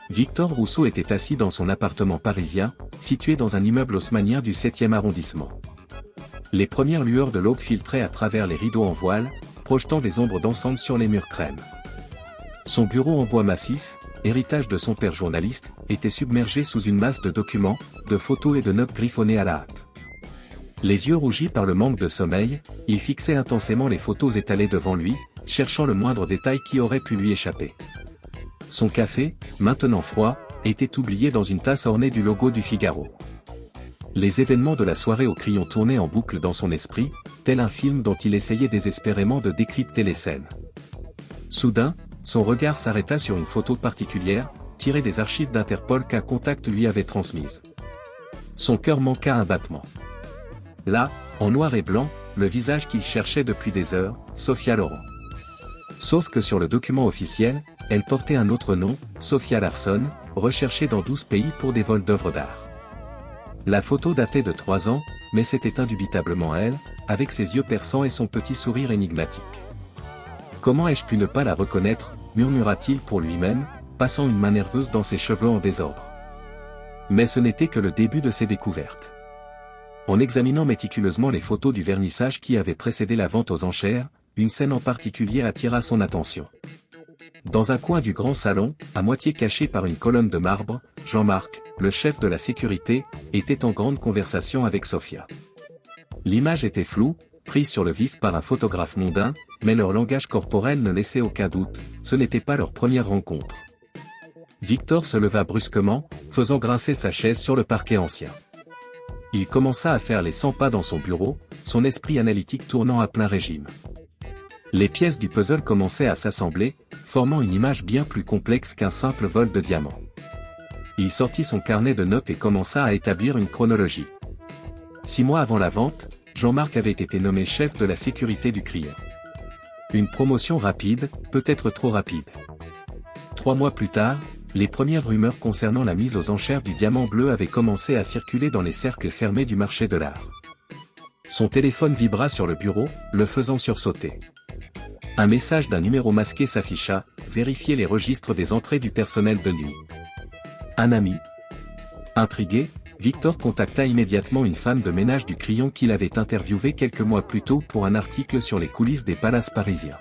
Victor Rousseau était assis dans son appartement parisien, situé dans un immeuble haussmannien du 7e arrondissement. Les premières lueurs de l'aube filtraient à travers les rideaux en voile, projetant des ombres dansantes sur les murs crème. Son bureau en bois massif, héritage de son père journaliste, était submergé sous une masse de documents, de photos et de notes griffonnées à la hâte. Les yeux rougis par le manque de sommeil, il fixait intensément les photos étalées devant lui, cherchant le moindre détail qui aurait pu lui échapper. Son café, maintenant froid, était oublié dans une tasse ornée du logo du Figaro. Les événements de la soirée au crayon tournaient en boucle dans son esprit, tel un film dont il essayait désespérément de décrypter les scènes. Soudain, son regard s'arrêta sur une photo particulière, tirée des archives d'Interpol qu'un contact lui avait transmise. Son cœur manqua un battement. Là, en noir et blanc, le visage qu'il cherchait depuis des heures, Sofia Loren. Sauf que sur le document officiel, elle portait un autre nom, Sofia Larsson, recherchée dans 12 pays pour des vols d'œuvres d'art. La photo datait de 3 ans, mais c'était indubitablement elle, avec ses yeux perçants et son petit sourire énigmatique. « Comment ai-je pu ne pas la reconnaître ?» murmura-t-il pour lui-même, passant une main nerveuse dans ses cheveux en désordre. Mais ce n'était que le début de ses découvertes. En examinant méticuleusement les photos du vernissage qui avait précédé la vente aux enchères, une scène en particulier attira son attention. Dans un coin du grand salon, à moitié caché par une colonne de marbre, Jean-Marc, le chef de la sécurité, était en grande conversation avec Sofia. L'image était floue, prise sur le vif par un photographe mondain, mais leur langage corporel ne laissait aucun doute, ce n'était pas leur première rencontre. Victor se leva brusquement, faisant grincer sa chaise sur le parquet ancien. Il commença à faire les 100 pas dans son bureau, son esprit analytique tournant à plein régime. Les pièces du puzzle commençaient à s'assembler, formant une image bien plus complexe qu'un simple vol de diamants. Il sortit son carnet de notes et commença à établir une chronologie. 6 mois avant la vente, Jean-Marc avait été nommé chef de la sécurité du crayon. Une promotion rapide, peut-être trop rapide. 3 mois plus tard, les premières rumeurs concernant la mise aux enchères du diamant bleu avaient commencé à circuler dans les cercles fermés du marché de l'art. Son téléphone vibra sur le bureau, le faisant sursauter. Un message d'un numéro masqué s'afficha, vérifier les registres des entrées du personnel de nuit. Un ami. Intrigué, Victor contacta immédiatement une femme de ménage du crayon qu'il avait interviewée quelques mois plus tôt pour un article sur les coulisses des palaces parisiens.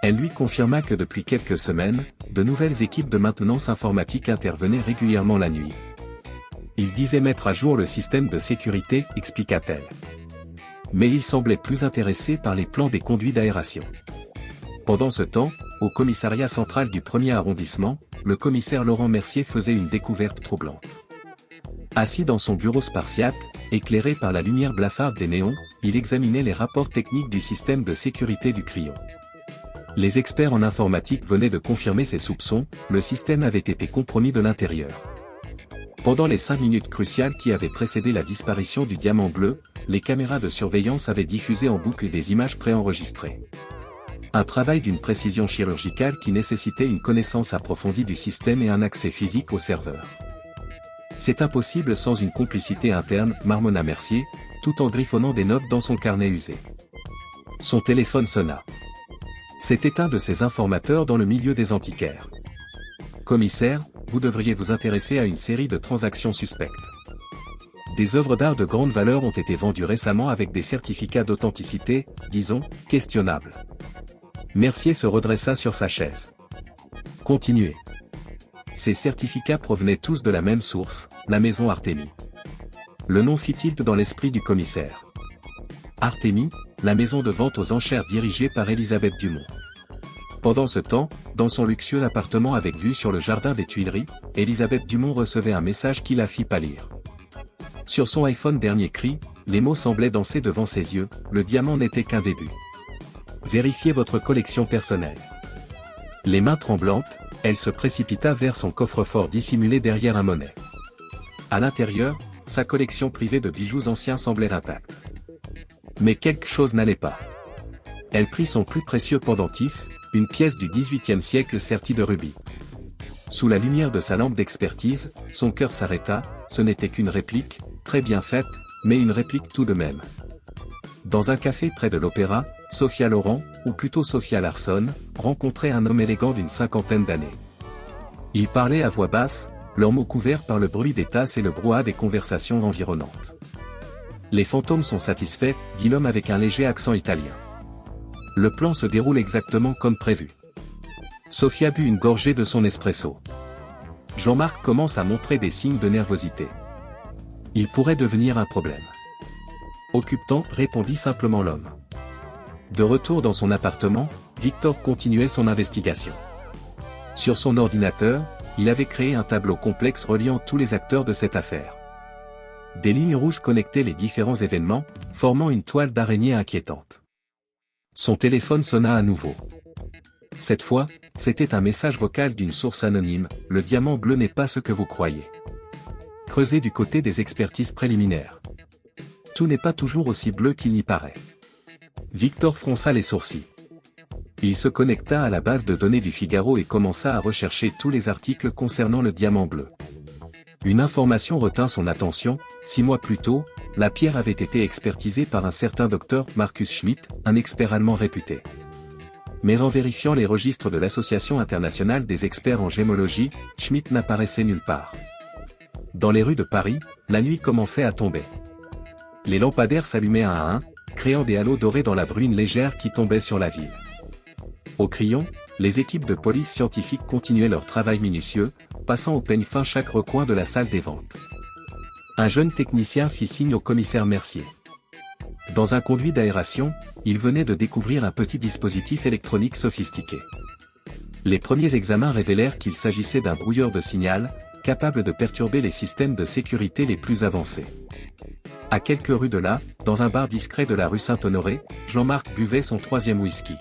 Elle lui confirma que depuis quelques semaines, de nouvelles équipes de maintenance informatique intervenaient régulièrement la nuit. Il disait mettre à jour le système de sécurité, expliqua-t-elle. Mais il semblait plus intéressé par les plans des conduits d'aération. Pendant ce temps, au commissariat central du 1er arrondissement, le commissaire Laurent Mercier faisait une découverte troublante. Assis dans son bureau spartiate, éclairé par la lumière blafarde des néons, il examinait les rapports techniques du système de sécurité du Crillon. Les experts en informatique venaient de confirmer ses soupçons, le système avait été compromis de l'intérieur. Pendant les 5 minutes cruciales qui avaient précédé la disparition du diamant bleu, les caméras de surveillance avaient diffusé en boucle des images préenregistrées. Un travail d'une précision chirurgicale qui nécessitait une connaissance approfondie du système et un accès physique au serveur. C'est impossible sans une complicité interne, marmonna Mercier, tout en griffonnant des notes dans son carnet usé. Son téléphone sonna. C'était un de ces informateurs dans le milieu des antiquaires. « Commissaire, vous devriez vous intéresser à une série de transactions suspectes. Des œuvres d'art de grande valeur ont été vendues récemment avec des certificats d'authenticité, disons, questionnables. » Mercier se redressa sur sa chaise. « Continuez. » Ces certificats provenaient tous de la même source, la maison Artémis. Le nom fit tilt dans l'esprit du commissaire. Artémis, la maison de vente aux enchères dirigée par Elisabeth Dumont. Pendant ce temps, dans son luxueux appartement avec vue sur le jardin des Tuileries, Elisabeth Dumont recevait un message qui la fit pâlir. Sur son iPhone dernier cri, les mots semblaient danser devant ses yeux, le diamant n'était qu'un début. Vérifiez votre collection personnelle. Les mains tremblantes, elle se précipita vers son coffre-fort dissimulé derrière un monnet. À l'intérieur, sa collection privée de bijoux anciens semblait intacte. Mais quelque chose n'allait pas. Elle prit son plus précieux pendentif, une pièce du XVIIIe siècle sertie de rubis. Sous la lumière de sa lampe d'expertise, son cœur s'arrêta, ce n'était qu'une réplique, très bien faite, mais une réplique tout de même. Dans un café près de l'Opéra, Sophia Loren, ou plutôt Sophia Larson, rencontrait un homme élégant d'une 50aine d'années. Ils parlaient à voix basse, leurs mots couverts par le bruit des tasses et le brouhaha des conversations environnantes. « Les fantômes sont satisfaits, dit l'homme avec un léger accent italien. Le plan se déroule exactement comme prévu. » Sophia but une gorgée de son espresso. Jean-Marc commence à montrer des signes de nervosité. Il pourrait devenir un problème. Occupant, répondit simplement l'homme. De retour dans son appartement, Victor continuait son investigation. Sur son ordinateur, il avait créé un tableau complexe reliant tous les acteurs de cette affaire. Des lignes rouges connectaient les différents événements, formant une toile d'araignée inquiétante. Son téléphone sonna à nouveau. Cette fois, c'était un message vocal d'une source anonyme, « Le diamant bleu n'est pas ce que vous croyez. » Creusez du côté des expertises préliminaires. Tout n'est pas toujours aussi bleu qu'il n'y paraît. Victor fronça les sourcils. Il se connecta à la base de données du Figaro et commença à rechercher tous les articles concernant le diamant bleu. Une information retint son attention, 6 mois plus tôt, la pierre avait été expertisée par un certain docteur Markus Schmidt, un expert allemand réputé. Mais en vérifiant les registres de l'Association internationale des experts en gémologie, Schmidt n'apparaissait nulle part. Dans les rues de Paris, la nuit commençait à tomber. Les lampadaires s'allumaient un à un, créant des halos dorés dans la bruine légère qui tombait sur la ville. Au Crillon, les équipes de police scientifique continuaient leur travail minutieux, passant au peigne fin chaque recoin de la salle des ventes. Un jeune technicien fit signe au commissaire Mercier. Dans un conduit d'aération, il venait de découvrir un petit dispositif électronique sophistiqué. Les premiers examens révélèrent qu'il s'agissait d'un brouilleur de signal, capable de perturber les systèmes de sécurité les plus avancés. À quelques rues de là, dans un bar discret de la rue Saint-Honoré, Jean-Marc buvait son 3e whisky.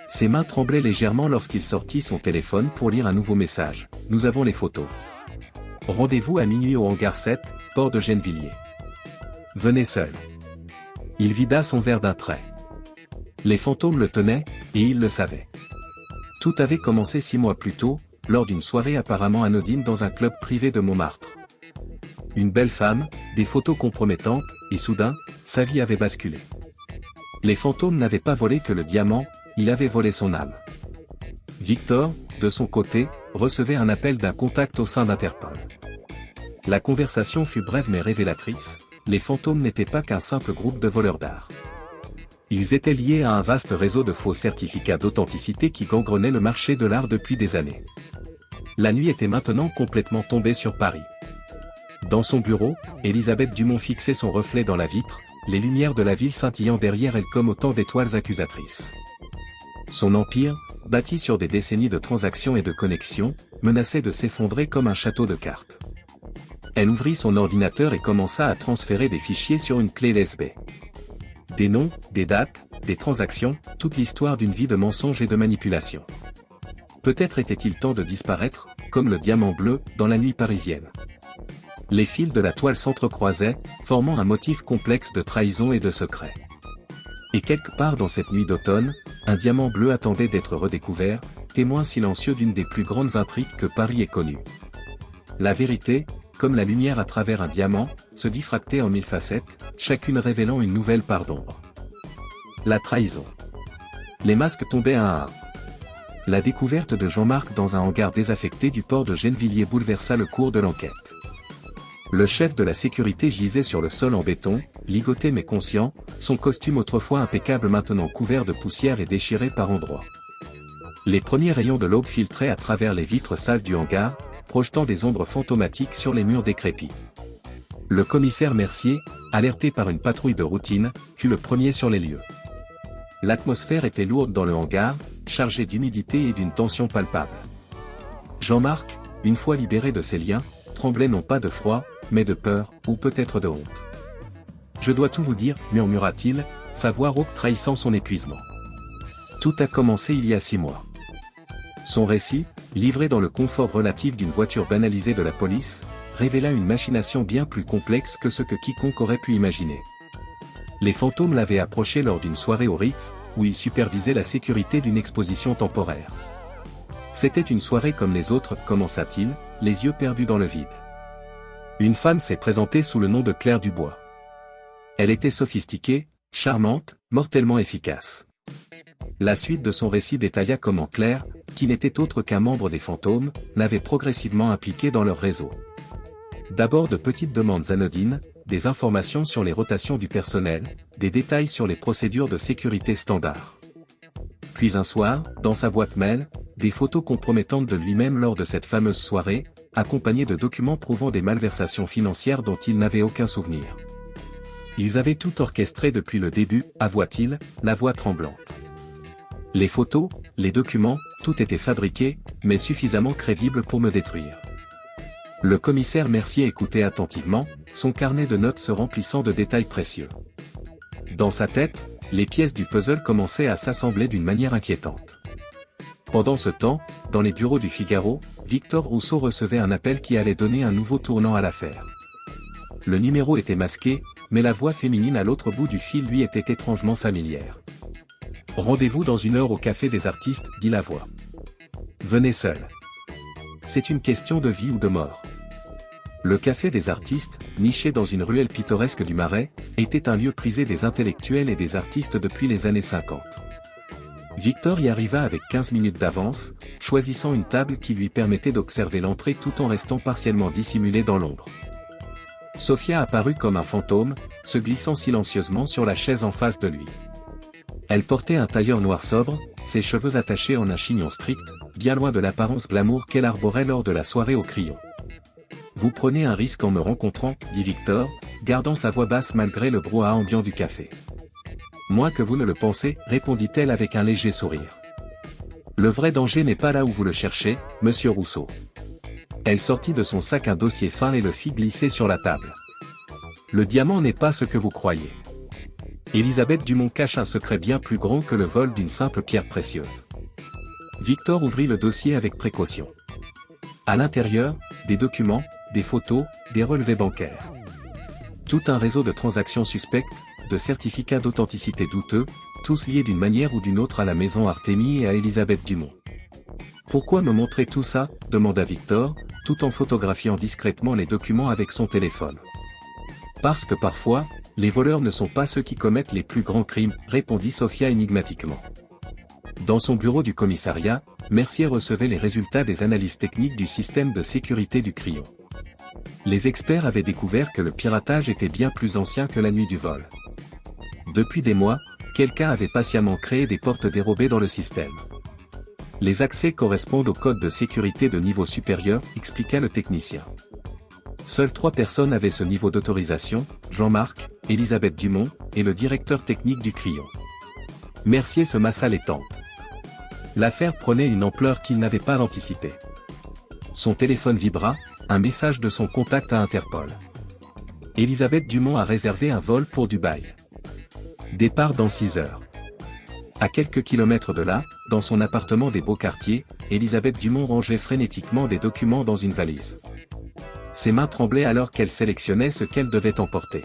Ses mains tremblaient légèrement lorsqu'il sortit son téléphone pour lire un nouveau message. « Nous avons les photos. Rendez-vous à minuit au hangar 7, port de Gennevilliers. Venez seul. » Il vida son verre d'un trait. Les fantômes le tenaient, et il le savait. Tout avait commencé 6 mois plus tôt, lors d'une soirée apparemment anodine dans un club privé de Montmartre. Une belle femme, des photos compromettantes, et soudain, sa vie avait basculé. Les fantômes n'avaient pas volé que le diamant, il avait volé son âme. Victor, de son côté, recevait un appel d'un contact au sein d'Interpol. La conversation fut brève mais révélatrice, les fantômes n'étaient pas qu'un simple groupe de voleurs d'art. Ils étaient liés à un vaste réseau de faux certificats d'authenticité qui gangrenait le marché de l'art depuis des années. La nuit était maintenant complètement tombée sur Paris. Dans son bureau, Elisabeth Dumont fixait son reflet dans la vitre, les lumières de la ville scintillant derrière elle comme autant d'étoiles accusatrices. Son empire, bâti sur des décennies de transactions et de connexions, menaçait de s'effondrer comme un château de cartes. Elle ouvrit son ordinateur et commença à transférer des fichiers sur une clé USB. Des noms, des dates, des transactions, toute l'histoire d'une vie de mensonges et de manipulation. Peut-être était-il temps de disparaître, comme le diamant bleu, dans la nuit parisienne. Les fils de la toile s'entrecroisaient, formant un motif complexe de trahison et de secret. Et quelque part dans cette nuit d'automne, un diamant bleu attendait d'être redécouvert, témoin silencieux d'une des plus grandes intrigues que Paris ait connues. La vérité, comme la lumière à travers un diamant, se diffractait en 1000 facettes, chacune révélant une nouvelle part d'ombre. La trahison. Les masques tombaient un à un. La découverte de Jean-Marc dans un hangar désaffecté du port de Gennevilliers bouleversa le cours de l'enquête. Le chef de la sécurité gisait sur le sol en béton, ligoté mais conscient, son costume autrefois impeccable maintenant couvert de poussière et déchiré par endroits. Les premiers rayons de l'aube filtraient à travers les vitres sales du hangar, projetant des ombres fantomatiques sur les murs décrépits. Le commissaire Mercier, alerté par une patrouille de routine, fut le premier sur les lieux. L'atmosphère était lourde dans le hangar, chargée d'humidité et d'une tension palpable. Jean-Marc, une fois libéré de ses liens, tremblait non pas de froid, mais de peur, ou peut-être de honte. « Je dois tout vous dire, murmura-t-il, sa voix rauque trahissant son épuisement. Tout a commencé il y a 6 mois. » Son récit, livré dans le confort relatif d'une voiture banalisée de la police, révéla une machination bien plus complexe que ce que quiconque aurait pu imaginer. Les fantômes l'avaient approché lors d'une soirée au Ritz, où il supervisait la sécurité d'une exposition temporaire. C'était une soirée comme les autres, commença-t-il, les yeux perdus dans le vide. Une femme s'est présentée sous le nom de Claire Dubois. Elle était sophistiquée, charmante, mortellement efficace. La suite de son récit détailla comment Claire, qui n'était autre qu'un membre des fantômes, l'avait progressivement impliqué dans leur réseau. D'abord de petites demandes anodines, des informations sur les rotations du personnel, des détails sur les procédures de sécurité standard. Puis un soir, dans sa boîte mail, des photos compromettantes de lui-même lors de cette fameuse soirée, accompagnées de documents prouvant des malversations financières dont il n'avait aucun souvenir. Ils avaient tout orchestré depuis le début, avoua-t-il, la voix tremblante. Les photos, les documents, tout était fabriqué, mais suffisamment crédible pour me détruire. Le commissaire Mercier écoutait attentivement, son carnet de notes se remplissant de détails précieux. Dans sa tête, les pièces du puzzle commençaient à s'assembler d'une manière inquiétante. Pendant ce temps, dans les bureaux du Figaro, Victor Rousseau recevait un appel qui allait donner un nouveau tournant à l'affaire. Le numéro était masqué, mais la voix féminine à l'autre bout du fil lui était étrangement familière. « Rendez-vous dans 1 heure au Café des Artistes, » dit la voix. « Venez seul. C'est une question de vie ou de mort. » Le Café des Artistes, niché dans une ruelle pittoresque du Marais, était un lieu prisé des intellectuels et des artistes depuis les années 50. Victor y arriva avec 15 minutes d'avance, choisissant une table qui lui permettait d'observer l'entrée tout en restant partiellement dissimulé dans l'ombre. Sophia apparut comme un fantôme, se glissant silencieusement sur la chaise en face de lui. Elle portait un tailleur noir sobre, ses cheveux attachés en un chignon strict, bien loin de l'apparence glamour qu'elle arborait lors de la soirée au Crayon. « Vous prenez un risque en me rencontrant, » dit Victor, gardant sa voix basse malgré le brouhaha ambiant du café. « Moins que vous ne le pensez, » répondit-elle avec un léger sourire. « Le vrai danger n'est pas là où vous le cherchez, monsieur Rousseau. » Elle sortit de son sac un dossier fin et le fit glisser sur la table. « Le diamant n'est pas ce que vous croyez. Elisabeth Dumont cache un secret bien plus grand que le vol d'une simple pierre précieuse. » Victor ouvrit le dossier avec précaution. À l'intérieur, des documents, des photos, des relevés bancaires. Tout un réseau de transactions suspectes, de certificats d'authenticité douteux, tous liés d'une manière ou d'une autre à la maison Artémis et à Elisabeth Dumont. « Pourquoi me montrer tout ça ?» demanda Victor, tout en photographiant discrètement les documents avec son téléphone. « Parce que parfois, les voleurs ne sont pas ceux qui commettent les plus grands crimes, » répondit Sophia énigmatiquement. Dans son bureau du commissariat, Mercier recevait les résultats des analyses techniques du système de sécurité du Crayon. Les experts avaient découvert que le piratage était bien plus ancien que la nuit du vol. Depuis des mois, quelqu'un avait patiemment créé des portes dérobées dans le système. Les accès correspondent au code de sécurité de niveau supérieur, expliqua le technicien. Seules 3 personnes avaient ce niveau d'autorisation, Jean-Marc, Elisabeth Dumont, et le directeur technique du Crayon. Mercier se massa les tempes. L'affaire prenait une ampleur qu'il n'avait pas anticipée. Son téléphone vibra, un message de son contact à Interpol. Elisabeth Dumont a réservé un vol pour Dubaï. Départ dans 6 heures. À quelques kilomètres de là, dans son appartement des Beaux-Quartiers, Elisabeth Dumont rangeait frénétiquement des documents dans une valise. Ses mains tremblaient alors qu'elle sélectionnait ce qu'elle devait emporter.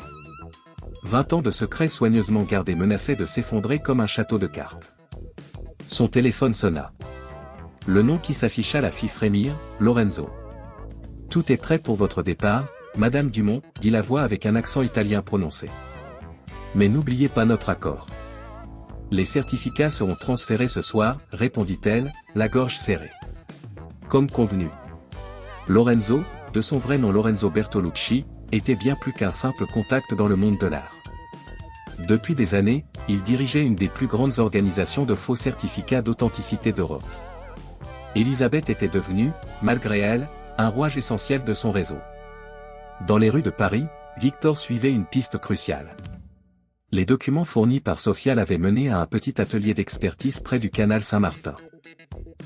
20 ans de secrets soigneusement gardés menaçaient de s'effondrer comme un château de cartes. Son téléphone sonna. Le nom qui s'afficha la fit frémir, Lorenzo. « Tout est prêt pour votre départ, Madame Dumont, dit la voix avec un accent italien prononcé. Mais n'oubliez pas notre accord. Les certificats seront transférés ce soir, répondit-elle, la gorge serrée. Comme convenu. Lorenzo, de son vrai nom Lorenzo Bertolucci, était bien plus qu'un simple contact dans le monde de l'art. Depuis des années, il dirigeait une des plus grandes organisations de faux certificats d'authenticité d'Europe. Elisabeth était devenue, malgré elle, un rouage essentiel de son réseau. Dans les rues de Paris, Victor suivait une piste cruciale. Les documents fournis par Sofia l'avaient mené à un petit atelier d'expertise près du canal Saint-Martin.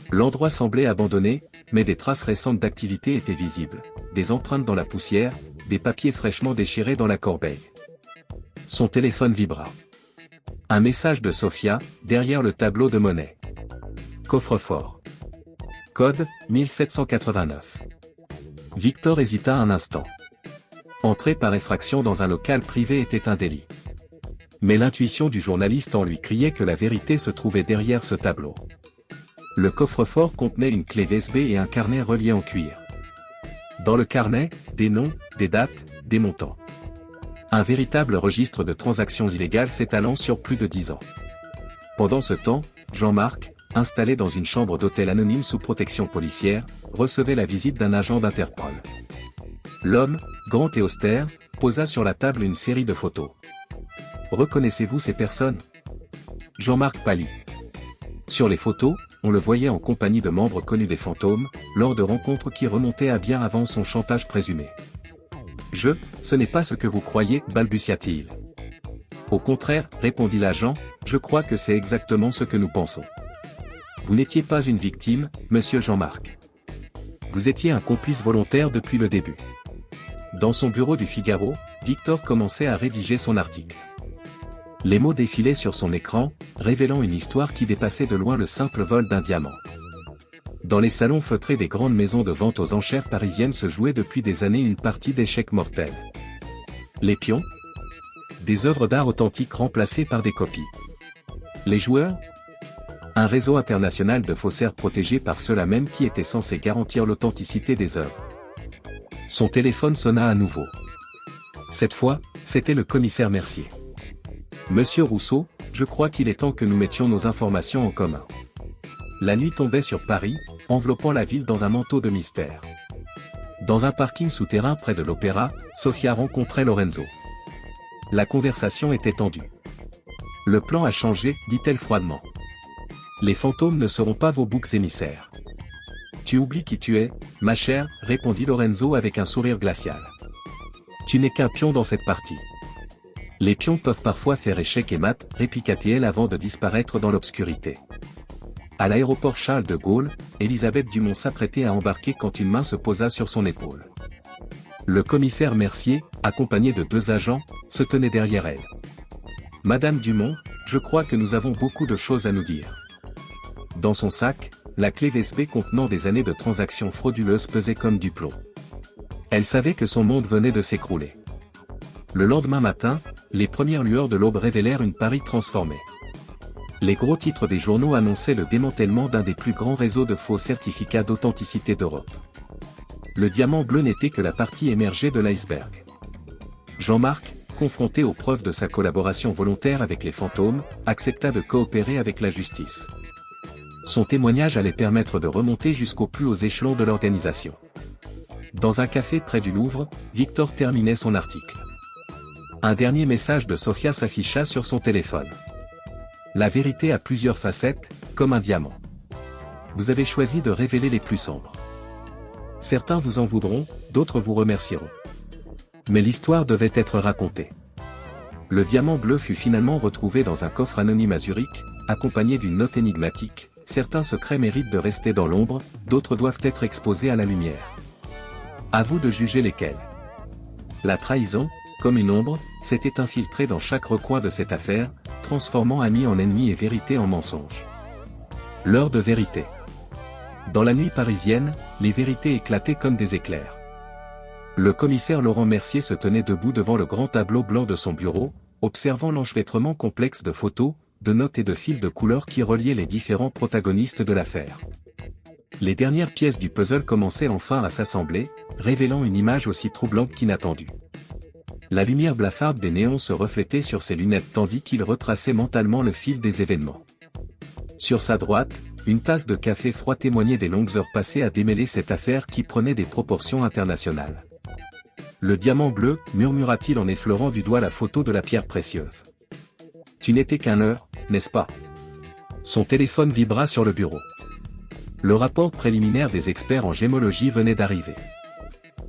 L'endroit semblait abandonné, mais des traces récentes d'activité étaient visibles, des empreintes dans la poussière, des papiers fraîchement déchirés dans la corbeille. Son téléphone vibra. Un message de Sofia, derrière le tableau de monnaie. Coffre-fort. Code, 1789. Victor hésita un instant. Entrer par effraction dans un local privé était un délit. Mais l'intuition du journaliste en lui criait que la vérité se trouvait derrière ce tableau. Le coffre-fort contenait une clé USB et un carnet relié en cuir. Dans le carnet, des noms, des dates, des montants. Un véritable registre de transactions illégales s'étalant sur plus de 10 ans. Pendant ce temps, Jean-Marc, installé dans une chambre d'hôtel anonyme sous protection policière, recevait la visite d'un agent d'Interpol. L'homme, grand et austère, posa sur la table une série de photos. « Reconnaissez-vous ces personnes » Jean-Marc pâlit. Sur les photos, on le voyait en compagnie de membres connus des fantômes, lors de rencontres qui remontaient à bien avant son chantage présumé. « Ce n'est pas ce que vous croyez, balbutia-t-il. Au contraire, répondit l'agent, je crois que c'est exactement ce que nous pensons. Vous n'étiez pas une victime, monsieur Jean-Marc. Vous étiez un complice volontaire depuis le début. » Dans son bureau du Figaro, Victor commençait à rédiger son article. Les mots défilaient sur son écran, révélant une histoire qui dépassait de loin le simple vol d'un diamant. Dans les salons feutrés des grandes maisons de vente aux enchères parisiennes se jouait depuis des années une partie d'échecs mortels. Les pions ? Des œuvres d'art authentiques remplacées par des copies. Les joueurs ? Un réseau international de faussaires protégés par ceux-là même qui étaient censés garantir l'authenticité des œuvres. Son téléphone sonna à nouveau. Cette fois, c'était le commissaire Mercier. « Monsieur Rousseau, je crois qu'il est temps que nous mettions nos informations en commun. » La nuit tombait sur Paris, enveloppant la ville dans un manteau de mystère. Dans un parking souterrain près de l'Opéra, Sofia rencontrait Lorenzo. La conversation était tendue. « Le plan a changé, dit-elle froidement. Les fantômes ne seront pas vos boucs émissaires. Tu oublies qui tu es, ma chère, répondit Lorenzo avec un sourire glacial. Tu n'es qu'un pion dans cette partie. Les pions peuvent parfois faire échec et mat, répliqua-t-elle avant de disparaître dans l'obscurité. À l'aéroport Charles de Gaulle, Elisabeth Dumont s'apprêtait à embarquer quand une main se posa sur son épaule. Le commissaire Mercier, accompagné de 2 agents, se tenait derrière elle. « Madame Dumont, je crois que nous avons beaucoup de choses à nous dire. » Dans son sac, la clé USB contenant des années de transactions frauduleuses pesait comme du plomb. Elle savait que son monde venait de s'écrouler. Le lendemain matin, les premières lueurs de l'aube révélèrent une Paris transformée. Les gros titres des journaux annonçaient le démantèlement d'un des plus grands réseaux de faux certificats d'authenticité d'Europe. Le diamant bleu n'était que la partie émergée de l'iceberg. Jean-Marc, confronté aux preuves de sa collaboration volontaire avec les fantômes, accepta de coopérer avec la justice. Son témoignage allait permettre de remonter jusqu'aux plus hauts échelons de l'organisation. Dans un café près du Louvre, Victor terminait son article. Un dernier message de Sofia s'afficha sur son téléphone. La vérité a plusieurs facettes, comme un diamant. Vous avez choisi de révéler les plus sombres. Certains vous en voudront, d'autres vous remercieront. Mais l'histoire devait être racontée. Le diamant bleu fut finalement retrouvé dans un coffre anonyme à Zurich, accompagné d'une note énigmatique, certains secrets méritent de rester dans l'ombre, d'autres doivent être exposés à la lumière. À vous de juger lesquels. La trahison, comme une ombre, s'était infiltrée dans chaque recoin de cette affaire, transformant amis en ennemis et vérité en mensonge. L'heure de vérité. Dans la nuit parisienne, les vérités éclataient comme des éclairs. Le commissaire Laurent Mercier se tenait debout devant le grand tableau blanc de son bureau, observant l'enchevêtrement complexe de photos, de notes et de fils de couleurs qui reliaient les différents protagonistes de l'affaire. Les dernières pièces du puzzle commençaient enfin à s'assembler, révélant une image aussi troublante qu'inattendue. La lumière blafarde des néons se reflétait sur ses lunettes tandis qu'il retraçait mentalement le fil des événements. Sur sa droite, une tasse de café froid témoignait des longues heures passées à démêler cette affaire qui prenait des proportions internationales. Le diamant bleu, murmura-t-il en effleurant du doigt la photo de la pierre précieuse. Tu n'étais qu'un leurre, n'est-ce pas? Son téléphone vibra sur le bureau. Le rapport préliminaire des experts en gémologie venait d'arriver.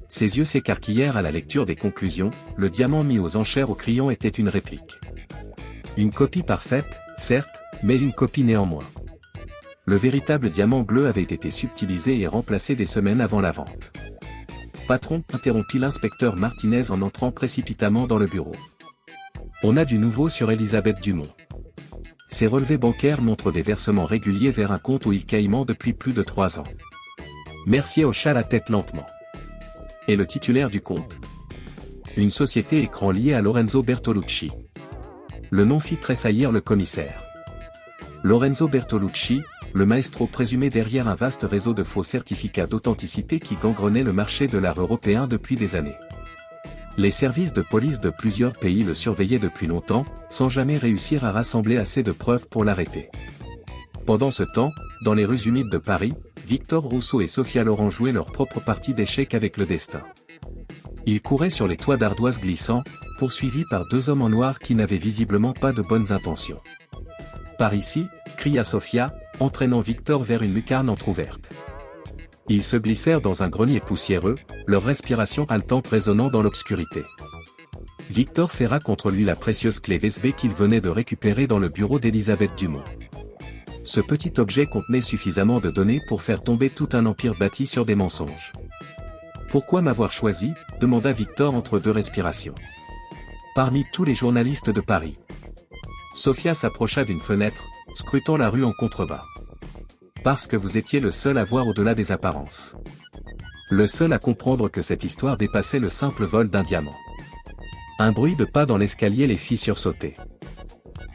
Ses yeux s'écarquillèrent à la lecture des conclusions, le diamant mis aux enchères au crayon était une réplique. Une copie parfaite, certes, mais une copie néanmoins. Le véritable diamant bleu avait été subtilisé et remplacé des semaines avant la vente. Patron, interrompit l'inspecteur Martinez en entrant précipitamment dans le bureau. On a du nouveau sur Elisabeth Dumont. Ses relevés bancaires montrent des versements réguliers vers un compte où il caïman depuis plus de 3 ans. Mercier hocha la tête lentement. Et le titulaire du compte? Une société écran liée à Lorenzo Bertolucci. Le nom fit tressaillir le commissaire. Lorenzo Bertolucci, le maestro présumé derrière un vaste réseau de faux certificats d'authenticité qui gangrenait le marché de l'art européen depuis des années. Les services de police de plusieurs pays le surveillaient depuis longtemps, sans jamais réussir à rassembler assez de preuves pour l'arrêter. Pendant ce temps, dans les rues humides de Paris, Victor Rousseau et Sophia Loren jouaient leur propre partie d'échecs avec le destin. Ils couraient sur les toits d'ardoise glissants, poursuivis par 2 hommes en noir qui n'avaient visiblement pas de bonnes intentions. « Par ici !» cria Sophia, entraînant Victor vers une lucarne entr'ouverte. Ils se glissèrent dans un grenier poussiéreux, leur respiration haletante résonnant dans l'obscurité. Victor serra contre lui la précieuse clé USB qu'il venait de récupérer dans le bureau d'Elisabeth Dumont. Ce petit objet contenait suffisamment de données pour faire tomber tout un empire bâti sur des mensonges. « Pourquoi m'avoir choisi ?» demanda Victor entre 2 respirations. « Parmi tous les journalistes de Paris. » Sophia s'approcha d'une fenêtre, scrutant la rue en contrebas. « Parce que vous étiez le seul à voir au-delà des apparences. Le seul à comprendre que cette histoire dépassait le simple vol d'un diamant. » Un bruit de pas dans l'escalier les fit sursauter.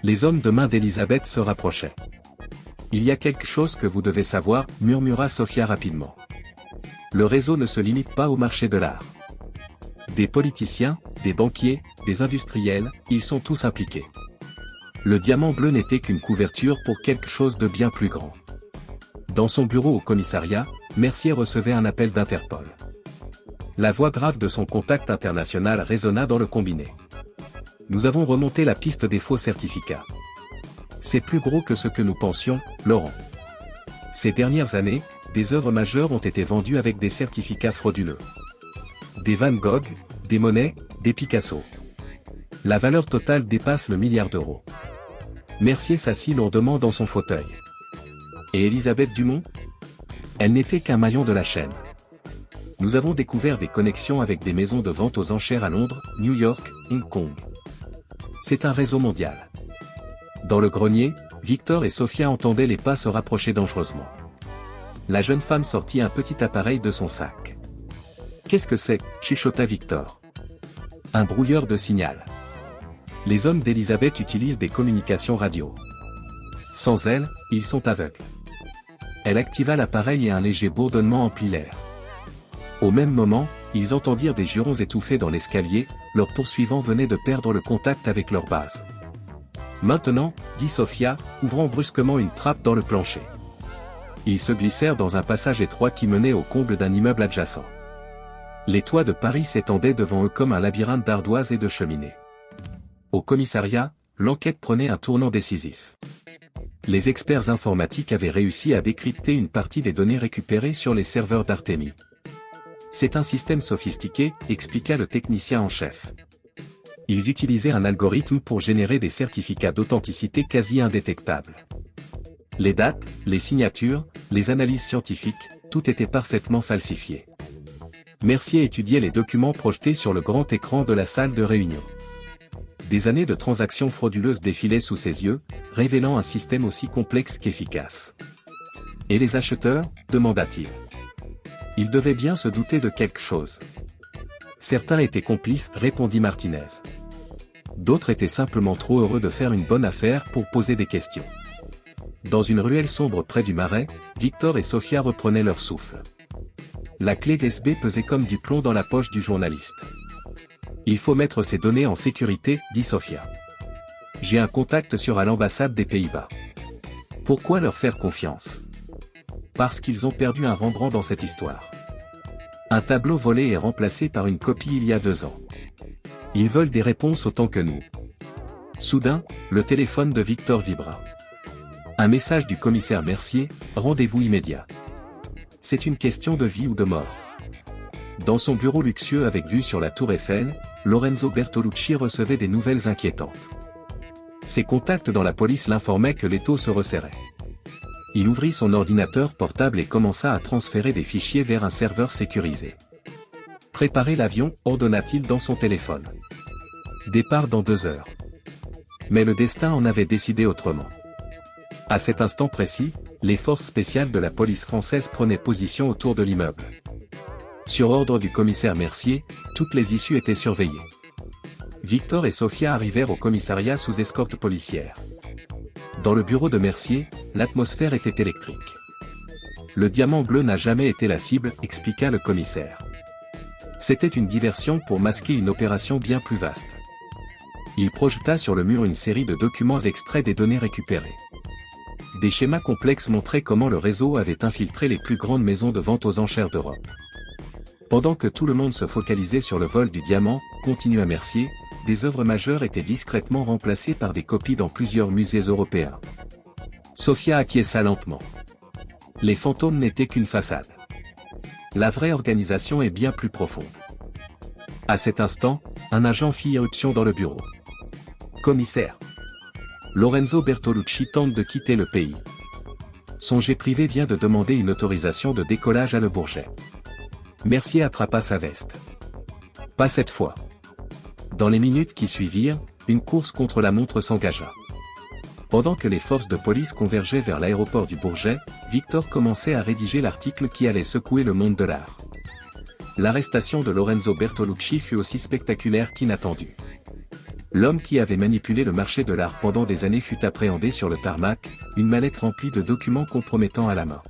Les hommes de main d'Elisabeth se rapprochaient. « Il y a quelque chose que vous devez savoir, » murmura Sophia rapidement. « Le réseau ne se limite pas au marché de l'art. Des politiciens, des banquiers, des industriels, ils sont tous impliqués. Le diamant bleu n'était qu'une couverture pour quelque chose de bien plus grand. » Dans son bureau au commissariat, Mercier recevait un appel d'Interpol. La voix grave de son contact international résonna dans le combiné. « Nous avons remonté la piste des faux certificats. C'est plus gros que ce que nous pensions, Laurent. Ces dernières années, des œuvres majeures ont été vendues avec des certificats frauduleux. Des Van Gogh, des Monet, des Picasso. La valeur totale dépasse le milliard d'euros. » Mercier s'assit lourdement dans son fauteuil. Et Elisabeth Dumont? Elle n'était qu'un maillon de la chaîne. Nous avons découvert des connexions avec des maisons de vente aux enchères à Londres, New York, Hong Kong. C'est un réseau mondial. Dans le grenier, Victor et Sophia entendaient les pas se rapprocher dangereusement. La jeune femme sortit un petit appareil de son sac. « Qu'est-ce que c'est ?» chuchota Victor. « Un brouilleur de signal. Les hommes d'Elisabeth utilisent des communications radio. Sans elles, ils sont aveugles. » Elle activa l'appareil et un léger bourdonnement emplit l'air. Au même moment, ils entendirent des jurons étouffés dans l'escalier, leurs poursuivants venaient de perdre le contact avec leur base. « Maintenant, » dit Sophia, ouvrant brusquement une trappe dans le plancher. Ils se glissèrent dans un passage étroit qui menait au comble d'un immeuble adjacent. Les toits de Paris s'étendaient devant eux comme un labyrinthe d'ardoises et de cheminées. Au commissariat, l'enquête prenait un tournant décisif. Les experts informatiques avaient réussi à décrypter une partie des données récupérées sur les serveurs d'Artémis. C'est un système sophistiqué, expliqua le technicien en chef. Ils utilisaient un algorithme pour générer des certificats d'authenticité quasi indétectables. Les dates, les signatures, les analyses scientifiques, tout était parfaitement falsifié. Mercier étudiait les documents projetés sur le grand écran de la salle de réunion. Des années de transactions frauduleuses défilaient sous ses yeux, révélant un système aussi complexe qu'efficace. « Et les acheteurs ?» demanda-t-il. Il devait bien se douter de quelque chose. Certains étaient complices, répondit Martinez. D'autres étaient simplement trop heureux de faire une bonne affaire pour poser des questions. Dans une ruelle sombre près du marais, Victor et Sofia reprenaient leur souffle. La clé d'SB pesait comme du plomb dans la poche du journaliste. « Il faut mettre ces données en sécurité, dit Sofia. J'ai un contact à l'ambassade des Pays-Bas. Pourquoi leur faire confiance? Parce qu'ils ont perdu un Rembrandt dans cette histoire. Un tableau volé est remplacé par une copie il y a 2 ans. Ils veulent des réponses autant que nous. » Soudain, le téléphone de Victor vibra. Un message du commissaire Mercier, rendez-vous immédiat. C'est une question de vie ou de mort. Dans son bureau luxueux avec vue sur la tour Eiffel, Lorenzo Bertolucci recevait des nouvelles inquiétantes. Ses contacts dans la police l'informaient que l'étau se resserrait. Il ouvrit son ordinateur portable et commença à transférer des fichiers vers un serveur sécurisé. « Préparez l'avion » ordonna-t-il dans son téléphone. « Départ dans 2 heures. » Mais le destin en avait décidé autrement. À cet instant précis, les forces spéciales de la police française prenaient position autour de l'immeuble. Sur ordre du commissaire Mercier, toutes les issues étaient surveillées. Victor et Sofia arrivèrent au commissariat sous escorte policière. Dans le bureau de Mercier, l'atmosphère était électrique. « Le diamant bleu n'a jamais été la cible », expliqua le commissaire. C'était une diversion pour masquer une opération bien plus vaste. Il projeta sur le mur une série de documents extraits des données récupérées. Des schémas complexes montraient comment le réseau avait infiltré les plus grandes maisons de vente aux enchères d'Europe. Pendant que tout le monde se focalisait sur le vol du diamant, continua Mercier, des œuvres majeures étaient discrètement remplacées par des copies dans plusieurs musées européens. Sofia acquiesça lentement. Les fantômes n'étaient qu'une façade. La vraie organisation est bien plus profonde. À cet instant, un agent fit irruption dans le bureau. « Commissaire. Lorenzo Bertolucci tente de quitter le pays. Son jet privé vient de demander une autorisation de décollage à Le Bourget. » Mercier attrapa sa veste. « Pas cette fois. » Dans les minutes qui suivirent, une course contre la montre s'engagea. Pendant que les forces de police convergeaient vers l'aéroport du Bourget, Victor commençait à rédiger l'article qui allait secouer le monde de l'art. L'arrestation de Lorenzo Bertolucci fut aussi spectaculaire qu'inattendue. L'homme qui avait manipulé le marché de l'art pendant des années fut appréhendé sur le tarmac, une mallette remplie de documents compromettants à la main.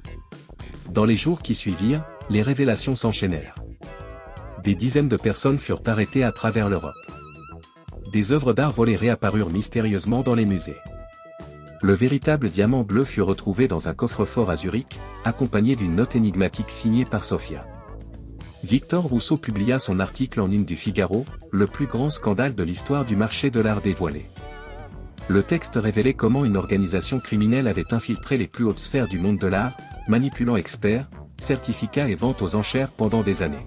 Dans les jours qui suivirent, les révélations s'enchaînèrent. Des dizaines de personnes furent arrêtées à travers l'Europe. Des œuvres d'art volées réapparurent mystérieusement dans les musées. Le véritable diamant bleu fut retrouvé dans un coffre-fort à Zurich, accompagné d'une note énigmatique signée par Sofia. Victor Rousseau publia son article en une du Figaro, le plus grand scandale de l'histoire du marché de l'art dévoilé. Le texte révélait comment une organisation criminelle avait infiltré les plus hautes sphères du monde de l'art, manipulant experts, certificats et ventes aux enchères pendant des années.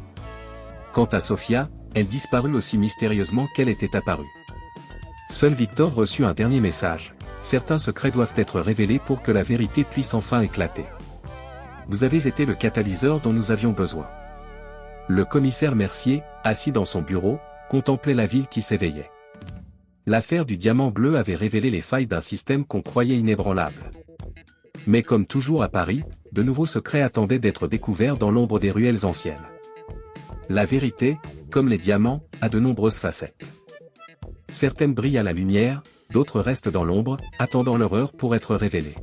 Quant à Sofia, elle disparut aussi mystérieusement qu'elle était apparue. Seul Victor reçut un dernier message. Certains secrets doivent être révélés pour que la vérité puisse enfin éclater. Vous avez été le catalyseur dont nous avions besoin. Le commissaire Mercier, assis dans son bureau, contemplait la ville qui s'éveillait. L'affaire du diamant bleu avait révélé les failles d'un système qu'on croyait inébranlable. Mais comme toujours à Paris, de nouveaux secrets attendaient d'être découverts dans l'ombre des ruelles anciennes. La vérité, comme les diamants, a de nombreuses facettes. Certaines brillent à la lumière, d'autres restent dans l'ombre, attendant leur heure pour être révélées.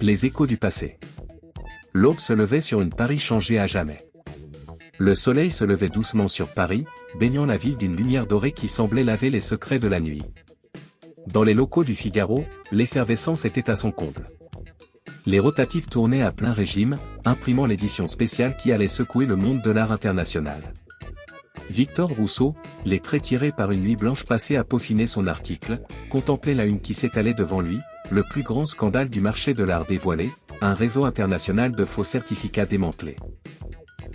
Les échos du passé. L'aube se levait sur une Paris changée à jamais. Le soleil se levait doucement sur Paris, baignant la ville d'une lumière dorée qui semblait laver les secrets de la nuit. Dans les locaux du Figaro, l'effervescence était à son comble. Les rotatifs tournaient à plein régime, imprimant l'édition spéciale qui allait secouer le monde de l'art international. Victor Rousseau, les traits tirés par une nuit blanche passée à peaufiner son article, contemplait la une qui s'étalait devant lui, le plus grand scandale du marché de l'art dévoilé, un réseau international de faux certificats démantelés.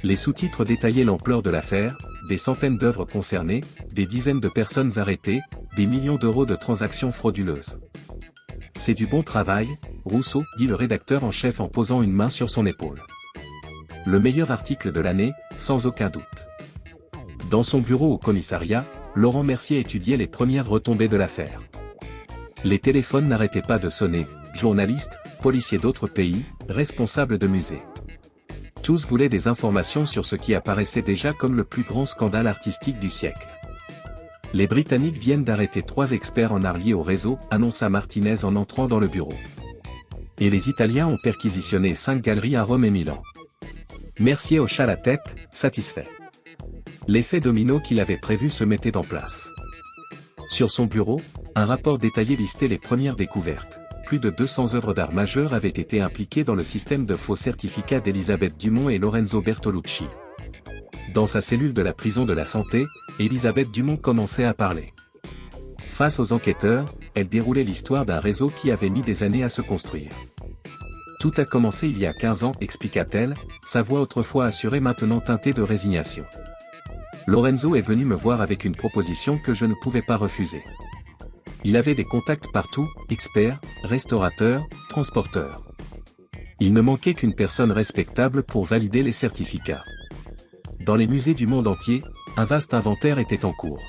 Les sous-titres détaillaient l'ampleur de l'affaire, des centaines d'œuvres concernées, des dizaines de personnes arrêtées, des millions d'euros de transactions frauduleuses. C'est du bon travail, Rousseau, dit le rédacteur en chef en posant une main sur son épaule. Le meilleur article de l'année, sans aucun doute. Dans son bureau au commissariat, Laurent Mercier étudiait les premières retombées de l'affaire. Les téléphones n'arrêtaient pas de sonner, journalistes, policiers d'autres pays, responsables de musées. Tous voulaient des informations sur ce qui apparaissait déjà comme le plus grand scandale artistique du siècle. Les Britanniques viennent d'arrêter 3 experts en art liés au réseau, annonça Martinez en entrant dans le bureau. Et les Italiens ont perquisitionné 5 galeries à Rome et Milan. Mercier hocha la tête, satisfait. L'effet domino qu'il avait prévu se mettait en place. Sur son bureau, un rapport détaillé listait les premières découvertes. Plus de 200 œuvres d'art majeures avaient été impliquées dans le système de faux certificats d'Elisabeth Dumont et Lorenzo Bertolucci. Dans sa cellule de la prison de la Santé, Elisabeth Dumont commençait à parler. Face aux enquêteurs, elle déroulait l'histoire d'un réseau qui avait mis des années à se construire. Tout a commencé il y a 15 ans, expliqua-t-elle, sa voix autrefois assurée maintenant teintée de résignation. Lorenzo est venu me voir avec une proposition que je ne pouvais pas refuser. Il avait des contacts partout, experts, restaurateurs, transporteurs. Il ne manquait qu'une personne respectable pour valider les certificats. Dans les musées du monde entier, un vaste inventaire était en cours.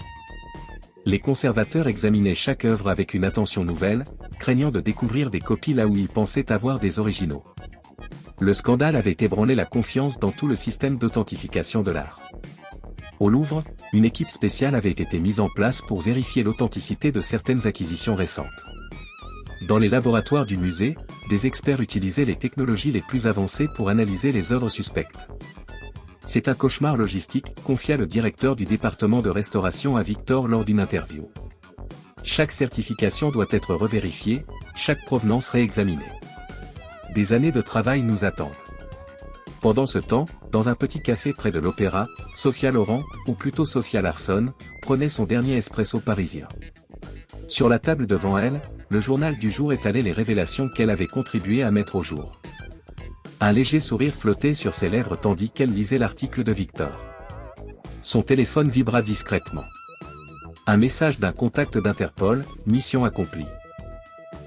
Les conservateurs examinaient chaque œuvre avec une attention nouvelle, craignant de découvrir des copies là où ils pensaient avoir des originaux. Le scandale avait ébranlé la confiance dans tout le système d'authentification de l'art. Au Louvre, une équipe spéciale avait été mise en place pour vérifier l'authenticité de certaines acquisitions récentes. Dans les laboratoires du musée, des experts utilisaient les technologies les plus avancées pour analyser les œuvres suspectes. C'est un cauchemar logistique, confia le directeur du département de restauration à Victor lors d'une interview. Chaque certification doit être revérifiée, chaque provenance réexaminée. Des années de travail nous attendent. Pendant ce temps, dans un petit café près de l'Opéra, Sophia Loren, ou plutôt Sophia Larson, prenait son dernier espresso parisien. Sur la table devant elle, le journal du jour étalait les révélations qu'elle avait contribué à mettre au jour. Un léger sourire flottait sur ses lèvres tandis qu'elle lisait l'article de Victor. Son téléphone vibra discrètement. Un message d'un contact d'Interpol, mission accomplie.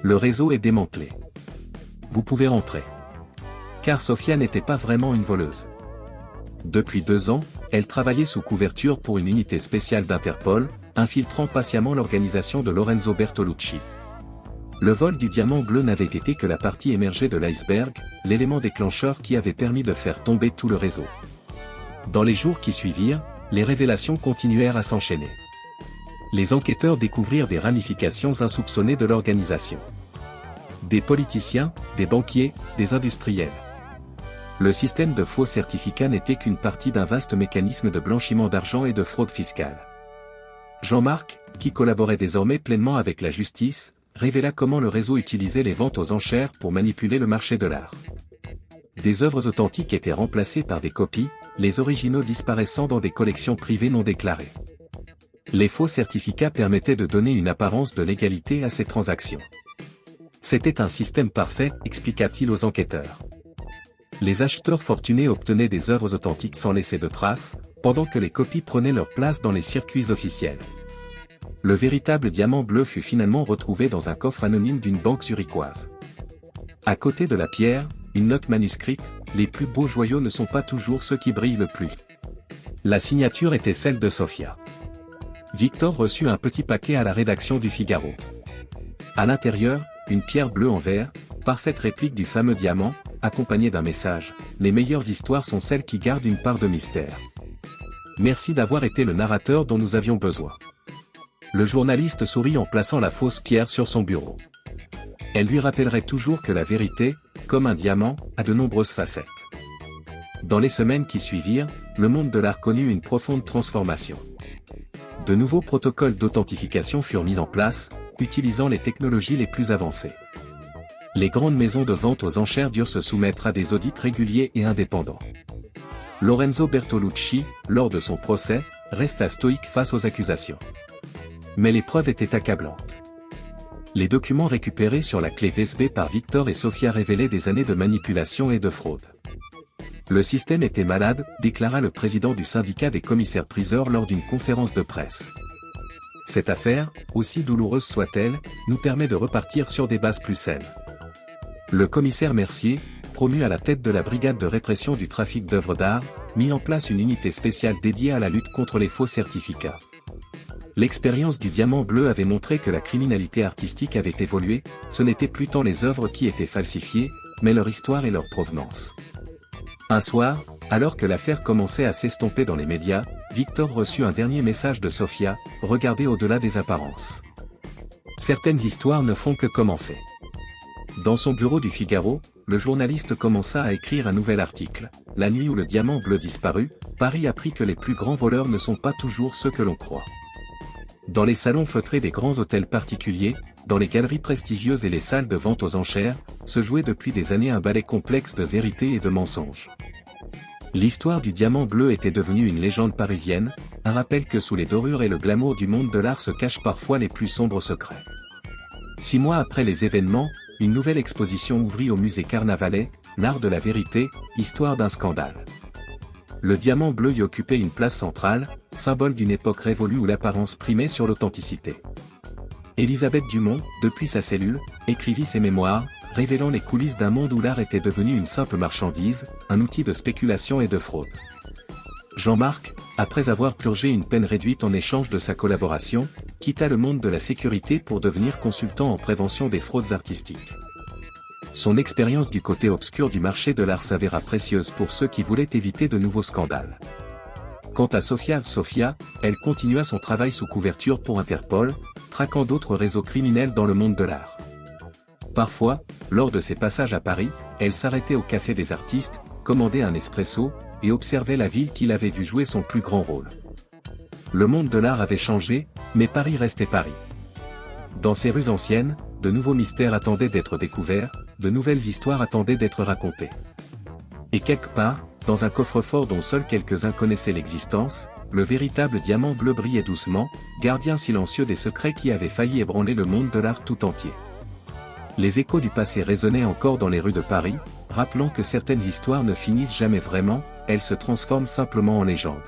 Le réseau est démantelé. Vous pouvez rentrer. Car Sophia n'était pas vraiment une voleuse. Depuis 2 ans, elle travaillait sous couverture pour une unité spéciale d'Interpol, infiltrant patiemment l'organisation de Lorenzo Bertolucci. Le vol du diamant bleu n'avait été que la partie émergée de l'iceberg, l'élément déclencheur qui avait permis de faire tomber tout le réseau. Dans les jours qui suivirent, les révélations continuèrent à s'enchaîner. Les enquêteurs découvrirent des ramifications insoupçonnées de l'organisation. Des politiciens, des banquiers, des industriels. Le système de faux certificats n'était qu'une partie d'un vaste mécanisme de blanchiment d'argent et de fraude fiscale. Jean-Marc, qui collaborait désormais pleinement avec la justice, révéla comment le réseau utilisait les ventes aux enchères pour manipuler le marché de l'art. Des œuvres authentiques étaient remplacées par des copies, les originaux disparaissant dans des collections privées non déclarées. Les faux certificats permettaient de donner une apparence de légalité à ces transactions. C'était un système parfait, expliqua-t-il aux enquêteurs. Les acheteurs fortunés obtenaient des œuvres authentiques sans laisser de traces, pendant que les copies prenaient leur place dans les circuits officiels. Le véritable diamant bleu fut finalement retrouvé dans un coffre anonyme d'une banque zurichoise. À côté de la pierre, une note manuscrite, les plus beaux joyaux ne sont pas toujours ceux qui brillent le plus. La signature était celle de Sophia. Victor reçut un petit paquet à la rédaction du Figaro. À l'intérieur, une pierre bleue en verre, parfaite réplique du fameux diamant, accompagnée d'un message. Les meilleures histoires sont celles qui gardent une part de mystère. Merci d'avoir été le narrateur dont nous avions besoin. Le journaliste sourit en plaçant la fausse pierre sur son bureau. Elle lui rappellerait toujours que la vérité, comme un diamant, a de nombreuses facettes. Dans les semaines qui suivirent, le monde de l'art connut une profonde transformation. De nouveaux protocoles d'authentification furent mis en place, utilisant les technologies les plus avancées. Les grandes maisons de vente aux enchères durent se soumettre à des audits réguliers et indépendants. Lorenzo Bertolucci, lors de son procès, resta stoïque face aux accusations. Mais les preuves étaient accablantes. Les documents récupérés sur la clé USB par Victor et Sophia révélaient des années de manipulation et de fraude. Le système était malade, déclara le président du syndicat des commissaires-priseurs lors d'une conférence de presse. Cette affaire, aussi douloureuse soit-elle, nous permet de repartir sur des bases plus saines. Le commissaire Mercier, promu à la tête de la brigade de répression du trafic d'œuvres d'art, mit en place une unité spéciale dédiée à la lutte contre les faux certificats. L'expérience du Diamant Bleu avait montré que la criminalité artistique avait évolué, ce n'étaient plus tant les œuvres qui étaient falsifiées, mais leur histoire et leur provenance. Un soir, alors que l'affaire commençait à s'estomper dans les médias, Victor reçut un dernier message de Sofia, « Regardez au-delà des apparences. Certaines histoires ne font que commencer. » Dans son bureau du Figaro, le journaliste commença à écrire un nouvel article. La nuit où le Diamant Bleu disparut, Paris apprit que les plus grands voleurs ne sont pas toujours ceux que l'on croit. Dans les salons feutrés des grands hôtels particuliers, dans les galeries prestigieuses et les salles de vente aux enchères, se jouait depuis des années un ballet complexe de vérité et de mensonges. L'histoire du Diamant Bleu était devenue une légende parisienne, un rappel que sous les dorures et le glamour du monde de l'art se cachent parfois les plus sombres secrets. 6 mois après les événements, une nouvelle exposition ouvrit au musée Carnavalet, L'art de la vérité, histoire d'un scandale. Le Diamant Bleu y occupait une place centrale, symbole d'une époque révolue où l'apparence primait sur l'authenticité. Élisabeth Dumont, depuis sa cellule, écrivit ses mémoires, révélant les coulisses d'un monde où l'art était devenu une simple marchandise, un outil de spéculation et de fraude. Jean-Marc, après avoir purgé une peine réduite en échange de sa collaboration, quitta le monde de la sécurité pour devenir consultant en prévention des fraudes artistiques. Son expérience du côté obscur du marché de l'art s'avéra précieuse pour ceux qui voulaient éviter de nouveaux scandales. Quant à Sofia, elle continua son travail sous couverture pour Interpol, traquant d'autres réseaux criminels dans le monde de l'art. Parfois, lors de ses passages à Paris, elle s'arrêtait au café des artistes, commandait un espresso, et observait la ville qu'il avait vu jouer son plus grand rôle. Le monde de l'art avait changé, mais Paris restait Paris. Dans ces rues anciennes, de nouveaux mystères attendaient d'être découverts, de nouvelles histoires attendaient d'être racontées. Et quelque part, dans un coffre-fort dont seuls quelques-uns connaissaient l'existence, le véritable Diamant Bleu brillait doucement, gardien silencieux des secrets qui avaient failli ébranler le monde de l'art tout entier. Les échos du passé résonnaient encore dans les rues de Paris, rappelant que certaines histoires ne finissent jamais vraiment, elles se transforment simplement en légendes.